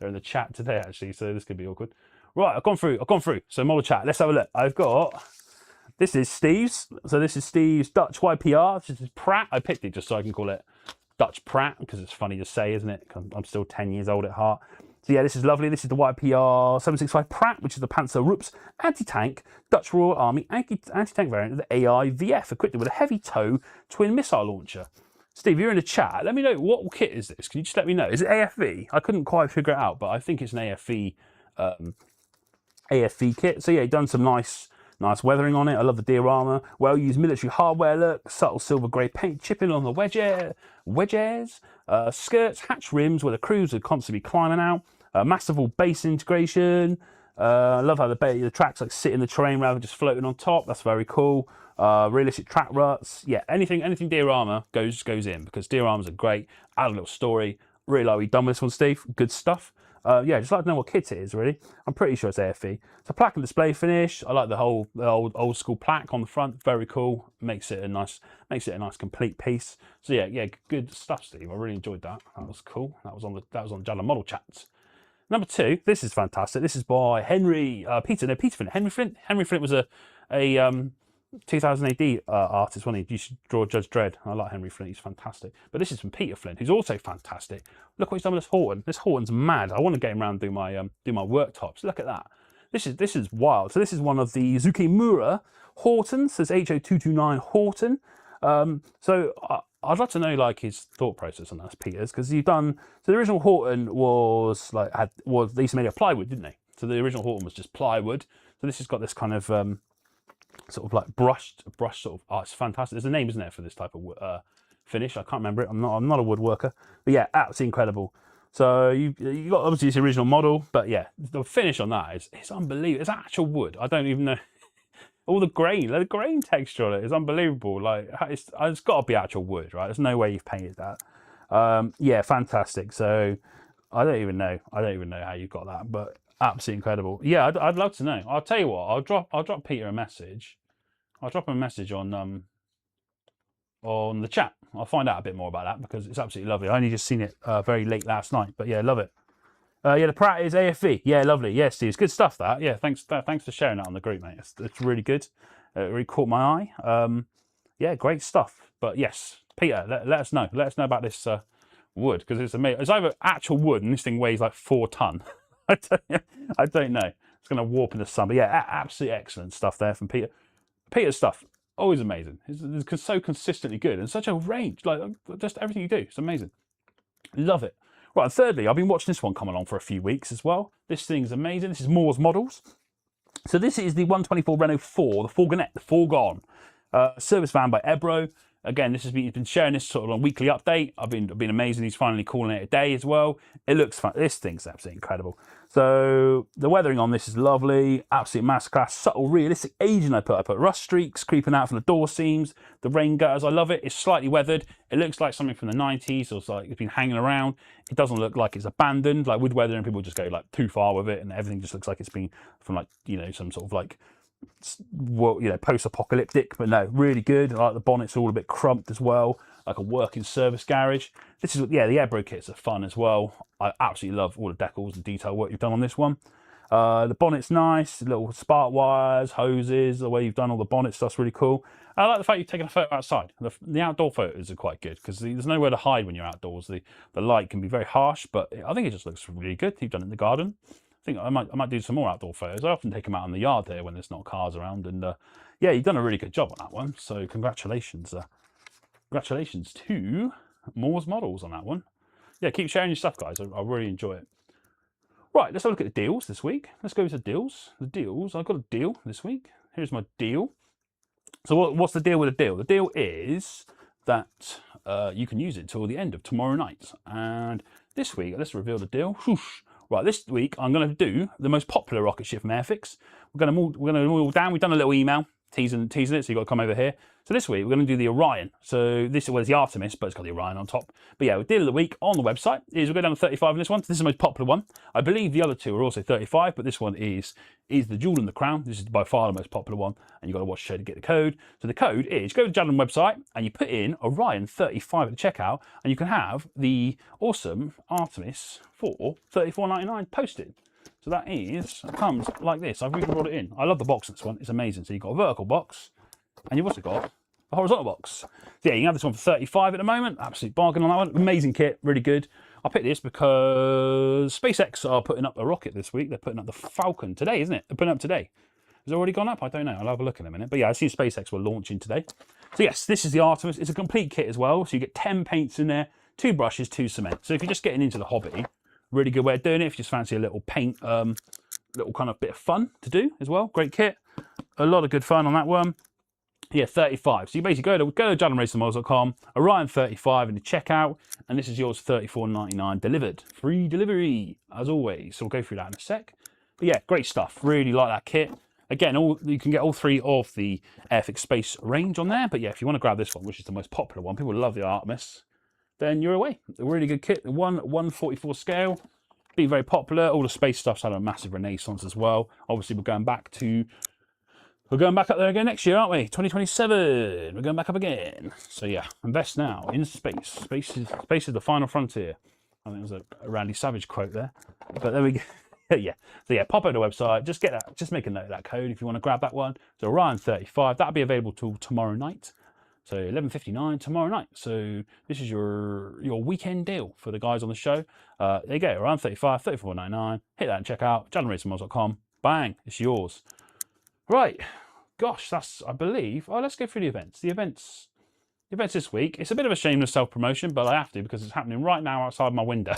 they're in the chat today actually, so this could be awkward. Right, I've gone through. So model chat. Let's have a look. This is Steve's. So this is Steve's Dutch YPR. This is Pratt. I picked it just so I can call it Dutch Pratt, because it's funny to say, isn't it? I'm still 10 years old at heart. So yeah, this is lovely. This is the YPR 765 Pratt, which is the Panzer Rups anti-tank Dutch Royal Army anti-tank variant of the AIVF, equipped with a heavy tow twin missile launcher. Steve, you're in the chat. Let me know, what kit is this? Can you just let me know? Is it AFV? I couldn't quite figure it out, but I think it's an AFV kit. So yeah, done some nice weathering on it. I love the diorama. Well-used military hardware look. Subtle silver grey paint chipping on the wedges. Skirts, hatch rims where the crews are constantly climbing out. Masterful base integration. I love how the tracks like sit in the terrain rather than just floating on top. That's very cool. Realistic track ruts. Yeah, anything diorama goes in, because dioramas are great. Add a little story. Really like what you've done with this one, Steve. Good stuff. Yeah, just like to know what kit it is, really. I'm pretty sure it's AFE. It's a plaque and display finish. I like the old school plaque on the front. Very cool. Makes it a nice complete piece. So yeah, good stuff, Steve. I really enjoyed that. That was cool. That was on the Jadlam Model Chats. Number 2, this is fantastic. This is by Peter Flint. Henry Flint was a 2000 AD artist, wasn't he? You should draw Judge Dredd. I like Henry Flint, he's fantastic. But this is from Peter Flint, who's also fantastic. Look what he's done with this Horton. This Horton's mad. I want to get him around and do my worktops. Look at that. This is wild. So this is one of the Zukimura Hortons. Says HO229 Horton. So I'd like to know like his thought process on that, Peter's, because you've done. So the original Horton was like they used to make it of plywood, didn't they? So the original Horton was just plywood. So this has got this kind of sort of like brushed sort of. Oh, it's fantastic. There's a name, isn't there, for this type of finish? I can't remember it. I'm not a woodworker, but yeah, absolutely incredible. So you got obviously this original model, but yeah, the finish on that is unbelievable. It's actual wood. I don't even know. All the grain texture on it is unbelievable. Like it's got to be actual wood, right? There's no way you've painted that. Yeah, fantastic. So I don't even know how you got that, but absolutely incredible. Yeah, I'd love to know. I'll tell you what. I'll drop Peter a message. I'll drop him a message on the chat. I'll find out a bit more about that because it's absolutely lovely. I only just seen it very late last night, but yeah, love it. Yeah, the Pratt is AFV. Yeah, lovely. Yeah, Steve, it's good stuff. That. Yeah, thanks for sharing that on the group, mate. It's really good. It really caught my eye. Yeah, great stuff. But yes, Peter, let us know. Let us know about this wood because it's amazing. It's either actual wood and this thing weighs like 4 ton. I don't know. It's going to warp in the sun. But yeah, absolutely excellent stuff there from Peter. Peter's stuff always amazing. It's so consistently good and such a range. Like just everything you do, it's amazing. Love it. Right, and thirdly, I've been watching this one come along for a few weeks as well. This thing's amazing. This is Moore's Models. So this is the 124 Renault 4, the Fourgonette, the Fourgon. Service van by Ebro. Again, he's been sharing this sort of on a weekly update. I've been amazing. He's finally calling it a day as well. It looks fun. This thing's absolutely incredible. So the weathering on this is lovely. Absolute masterclass. Subtle, realistic aging I put rust streaks creeping out from the door seams. The rain gutters, I love it. It's slightly weathered. It looks like something from the 90s or like it's been hanging around. It doesn't look like it's abandoned. Like with weathering, people just go like too far with it and everything just looks like it's been from like, you know, some sort of like, well, you know, post-apocalyptic, but no, really good. I like the bonnet's all a bit crumped as well, like a working service garage. This is, yeah, the Ebro kits are fun as well. I absolutely love all the decals and detail work you've done on this one. The bonnet's nice, little spark wires, hoses, the way you've done all the bonnet stuff's really cool. I like the fact you've taken a photo outside. The outdoor photos are quite good because there's nowhere to hide when you're outdoors. The light can be very harsh, but I think it just looks really good. You've done it in the garden. I think I might do some more outdoor photos. I often take them out in the yard here when there's not cars around, and yeah, you've done a really good job on that one. So congratulations, congratulations to Moore's Models on that one. Yeah, keep sharing your stuff, guys. I really enjoy it. Right, let's have a look at the deals this week. Let's go to deals. The deals. I've got a deal this week. Here's my deal. So what's the deal with the deal? The deal is that you can use it till the end of tomorrow night. And this week, let's reveal the deal. Whoosh. Right, this week I'm going to do the most popular rocket ship from Airfix. We're going to all down. We've done a little email teasing it, so you've got to come over here. So this week we're going to do the Orion. So this was the Artemis, but it's got the Orion on top. But yeah, the deal of the week on the website is we'll go down to 35 on this one. This is the most popular one. I believe the other two are also 35, but this one is the Jewel and the Crown. This is by far the most popular one, and you've got to watch the show to get the code. So the code is, go to the Jadlam website and you put in Orion 35 at the checkout, and you can have the awesome Artemis for $34.99 posted. So that comes like this. I've even brought it in. I love the box on this one. It's amazing. So you've got a vertical box, and you've also got a horizontal box. So yeah, you can have this one for 35 at the moment. Absolute bargain on that one. Amazing kit, really good. I picked this because SpaceX are putting up a rocket this week. They're putting up the Falcon today, isn't it? They're putting up today. Has it already gone up? I don't know. I'll have a look in a minute. But yeah, I see SpaceX were launching today. So yes, this is the Artemis. It's a complete kit as well. So you get 10 paints in there, 2 brushes, 2 cement. So if you're just getting into the hobby, really good way of doing it. If you just fancy a little paint, little kind of bit of fun to do as well. Great kit. A lot of good fun on that one. Yeah, 35. So you basically go to jadlamracingmodels.com, Orion 35 in the checkout, and this is yours $34.99 delivered. Free delivery, as always. So we'll go through that in a sec. But yeah, great stuff. Really like that kit. Again, you can get all 3 of the Airfix Space range on there. But yeah, if you want to grab this one, which is the most popular one, people love the Artemis, then you're away. A really good kit. 1/144 scale. been very popular. All the space stuff's had a massive renaissance as well. Obviously, we're going back up there again next year, aren't we? 2027. We're going back up again. So yeah, invest now in space. Space is the final frontier. I think there's a Randy Savage quote there. But there we go. Yeah. So yeah, pop over to the website. Just get that. Just make a note of that code if you want to grab that one. So Orion35. That'll be available till tomorrow night. So 11:59 tomorrow night. So this is your weekend deal for the guys on the show. There you go. Orion35, 34.99. Hit that and check out JadlamRacingModels.com. Bang, it's yours. Right. Gosh, that's, I believe. Oh, let's go through the events. The events this week. It's a bit of a shameless self-promotion, but I have to because it's happening right now outside my window.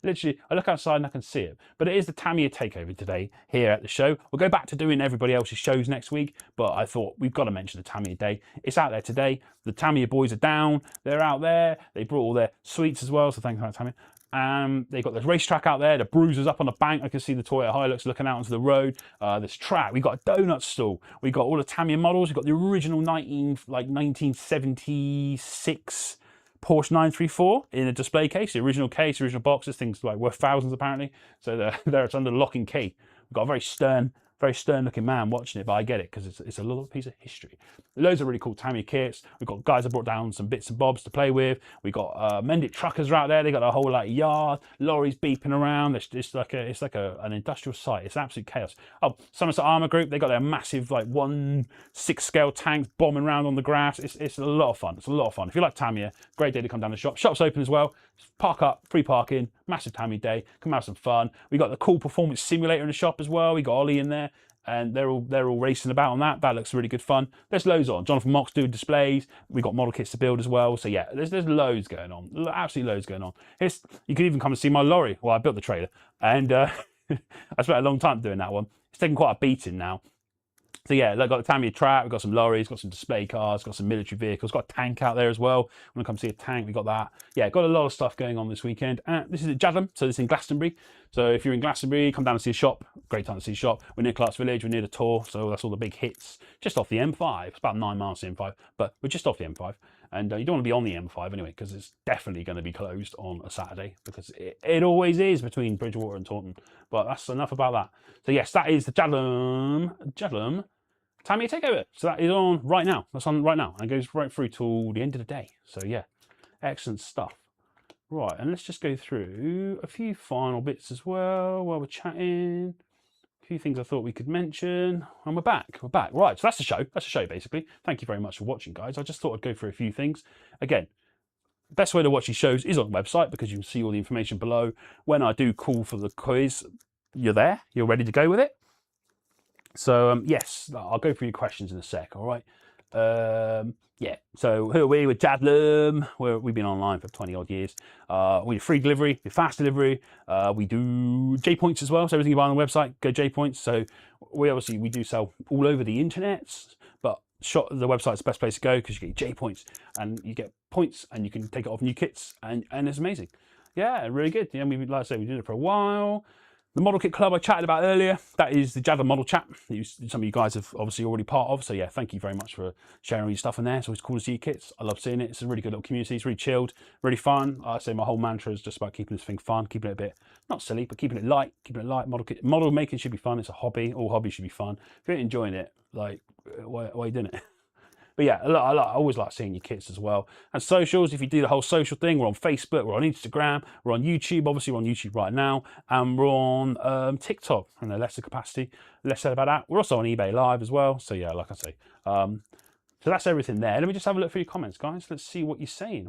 Literally, I look outside and I can see it. But it is the Tamiya takeover today here at the show. We'll go back to doing everybody else's shows next week, but I thought we've got to mention the Tamiya day. It's out there today. The Tamiya boys are down. They're out there. They brought all their sweets as well, so thanks for that, Tamiya. They've got the racetrack out there, the bruisers up on the bank. I can see the Toyota Hilux looking out onto the road. This track, we've got a donut stall. We've got all the Tamiya models. We've got the original 1976 Porsche 934 in a display case, the original case, original box. This thing's like worth thousands apparently. So there it's under lock and key. We've got a very stern looking man watching it, but I get it because it's a little piece of history. Loads of really cool Tamiya kits. We've got guys that brought down some bits and bobs to play with. We've got Mendit truckers are out there. They got a whole like yard, lorries beeping around. It's like an industrial site. It's absolute chaos. Oh, Somerset Armour Group, they got their massive like 1/6 scale tanks bombing around on the grass. It's a lot of fun. It's a lot of fun. If you like Tamiya, great day to come down the shop. Shop's open as well. Park up, free parking, massive Tamiya day. Come have some fun. We got the cool performance simulator in the shop as well. We got Ollie in there, and they're all racing about on that. That looks really good fun. There's loads on. Jonathan Mox doing displays. We got model kits to build as well. So yeah, there's loads going on. Absolutely loads going on. You can even come and see my lorry. Well, I built the trailer, and I spent a long time doing that one. It's taken quite a beating now. So yeah, I've got the Tamiya track, we've got some lorries, got some display cars, got some military vehicles, got a tank out there as well. Want to come see a tank, we got that. Yeah, got a lot of stuff going on this weekend. This is at Jadlam, so this is in Glastonbury. So if you're in Glastonbury, come down and see a shop. Great time to see a shop. We're near Clark's Village, we're near the Tor, so that's all the big hits. Just off the M5, it's about 9 miles to the M5, but we're just off the M5. And you don't want to be on the M5 anyway, because it's definitely going to be closed on a Saturday, because it always is between Bridgewater and Taunton. But that's enough about that. So yes, that is the Jadlam Tamiya takeover. So that is on right now. That's on right now. And it goes right through till the end of the day. So yeah, excellent stuff. Right, and let's just go through a few final bits as well while we're chatting. A few things I thought we could mention. And we're back. We're back. Right, so that's the show. That's the show, basically. Thank you very much for watching, guys. I just thought I'd go through a few things. Again, best way to watch these shows is on the website, because you can see all the information below. When I do call for the quiz, you're there. You're ready to go with it. So yes, I'll go through your questions in a sec, all right? Yeah, so who are we? We're Jadlam. We've been online for 20 odd years. We do free delivery, we do fast delivery. We do J points as well. So everything you buy on the website, go J points. So we do sell all over the internet, but the website's the best place to go, because you get J points and you get points and you can take it off new kits, and it's amazing. Yeah, really good. Yeah, like I said, we did it for a while. The model kit club I chatted about earlier, that is the Jadlam model chat that some of you guys have obviously already part of. So yeah, thank you very much for sharing all your stuff in there. It's always cool to see your kits. I love seeing it. It's a really good little community. It's really chilled, really fun. I say my whole mantra is just about keeping this thing fun, keeping it a bit, not silly, but keeping it light, Model making should be fun. It's a hobby. All hobbies should be fun. If you're enjoying it, like, why are you doing it? But yeah, I always like seeing your kits as well. And socials, if you do the whole social thing, we're on Facebook, we're on Instagram, we're on YouTube. Obviously, we're on YouTube right now. And we're on TikTok in a lesser capacity. Less said about that. We're also on eBay Live as well. So yeah, like I say. So that's everything there. Let me just have a look through your comments, guys. Let's see what you're saying.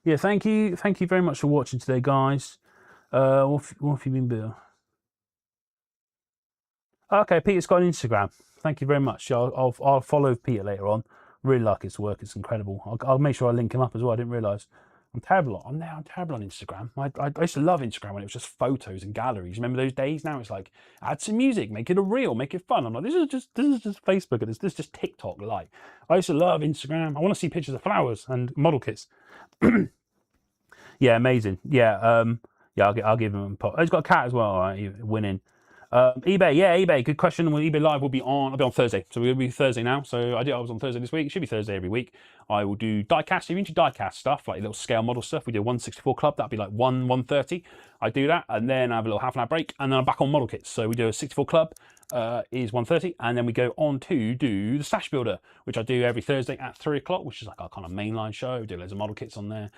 Yeah, thank you. Thank you very much for watching today, guys. What have you been doing? Okay, Peter's got an Instagram. Thank you very much. I'll follow Peter later on. Really like his work. It's incredible. I'll make sure I link him up as well. I didn't realise. I'm terrible on Instagram. I used to love Instagram when it was just photos and galleries. Remember those days? Now it's like, add some music, make it a reel, make it fun. I'm like, this is just Facebook, and this is just TikTok light. I used to love Instagram. I want to see pictures of flowers and model kits. Yeah, amazing. Yeah, yeah. I'll give him a pop. Oh, he's got a cat as well. All right, winning. eBay, yeah, eBay. Good question. Well, eBay Live will be on. I'll be on Thursday, so we'll be Thursday now. So I was on Thursday this week. It should be Thursday every week. I will do diecast. If you're into diecast stuff, like little scale model stuff, we do a 164 club. That'd be like 130. I do that, and then I have a little half an hour break, and then I'm back on model kits. So we do a 64 club. Is 1:30, and then we go on to do the Stash Builder, which I do every Thursday at 3 o'clock, which is like our kind of mainline show. We do loads of model kits on there.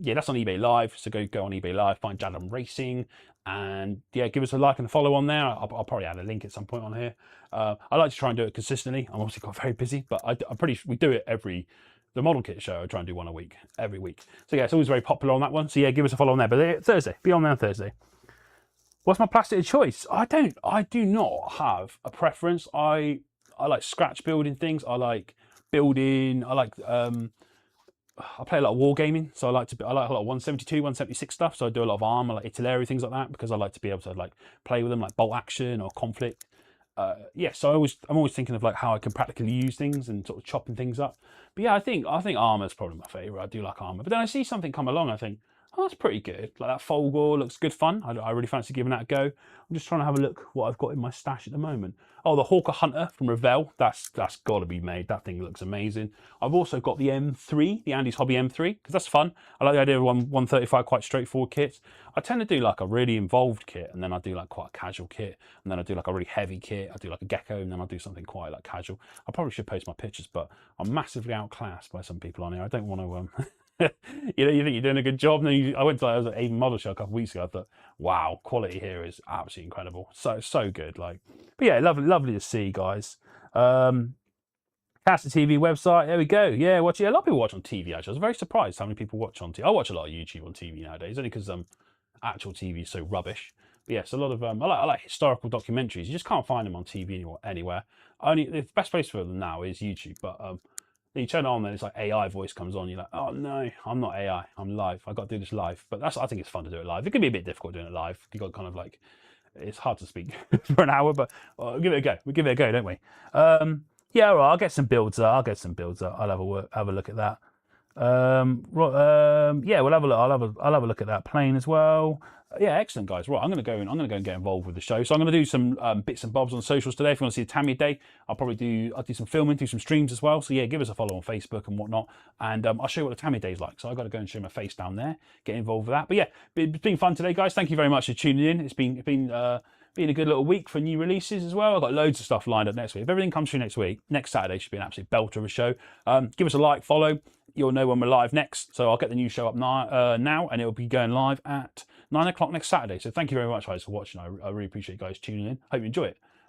Yeah, that's on eBay Live, so go on eBay Live, find Jadlam Racing, and yeah, give us a like and a follow on there. I'll probably add a link at some point on here. I like to try and do it consistently. I'm obviously got very busy, but we do it the model kit show. I try and do one a week, every week. So yeah, it's always very popular on that one. So yeah, give us a follow on there. But Thursday, be on there on Thursday. What's my plastic of choice? I do not have a preference. I like scratch building things. I like building. I play a lot of wargaming, so I like a lot of 172, 176 stuff. So I do a lot of armor, like artillery, things like that, because I like to be able to like play with them, like bolt action or conflict. Yeah, so I'm always thinking of like how I can practically use things and sort of chopping things up. But yeah, I think armor is probably my favorite. I do like armor, but then I see something come along, I think, oh, that's pretty good. Like that Folgore looks good fun. I really fancy giving that a go. I'm just trying to have a look what I've got in my stash at the moment. Oh, the Hawker Hunter from Revell. That's got to be made. That thing looks amazing. I've also got the M3, the Andy's Hobby M3, because that's fun. I like the idea of 135 quite straightforward kits. I tend to do like a really involved kit, and then I do like quite a casual kit, and then I do like a really heavy kit. I do like a Gecko, and then I'll do something quite like casual. I probably should post my pictures, but I'm massively outclassed by some people on here. I don't want to you think you're doing a good job. And I went to I was at Avon Model Show a couple of weeks ago. I thought, wow, quality here is absolutely incredible. So good. Like, but yeah, lovely to see, guys. Casta TV website. There we go. Yeah, watch it. A lot of people watch on TV. Actually, I was very surprised how many people watch on TV. I watch a lot of YouTube on TV nowadays, only because actual TV is so rubbish. But yes, a lot of I like historical documentaries. You just can't find them on TV anywhere. Only the best place for them now is YouTube, but you turn it on, then it's like AI voice comes on. You're like, oh no, I'm not AI. I'm live. I got to do this live. But I think it's fun to do it live. It can be a bit difficult doing it live. You got kind of like, it's hard to speak for an hour, but give it a go. We give it a go, don't we? Yeah, all right. I'll get some builds up. I'll have a look at that. Yeah, we'll have a look. I'll have a look at that plane as well. Yeah, excellent, guys. Right, I'm going to go and get involved with the show. So I'm going to do some bits and bobs on socials today. If you want to see a Tamiya day, I'll do some filming, do some streams as well. So yeah, give us a follow on Facebook and whatnot, and I'll show you what the Tamiya day is like. So I've got to go and show my face down there, get involved with that. But yeah, it's been fun today, guys. Thank you very much for tuning in. It's been a good little week for new releases as well. I've got loads of stuff lined up next week. If everything comes through next week, next Saturday should be an absolute belter of a show. Give us a like, follow. You'll know when we're live next. So I'll get the new show up now, and it'll be going live at 9 o'clock next Saturday. So thank you very much, guys, for watching. I really appreciate you guys tuning in. Hope you enjoy it.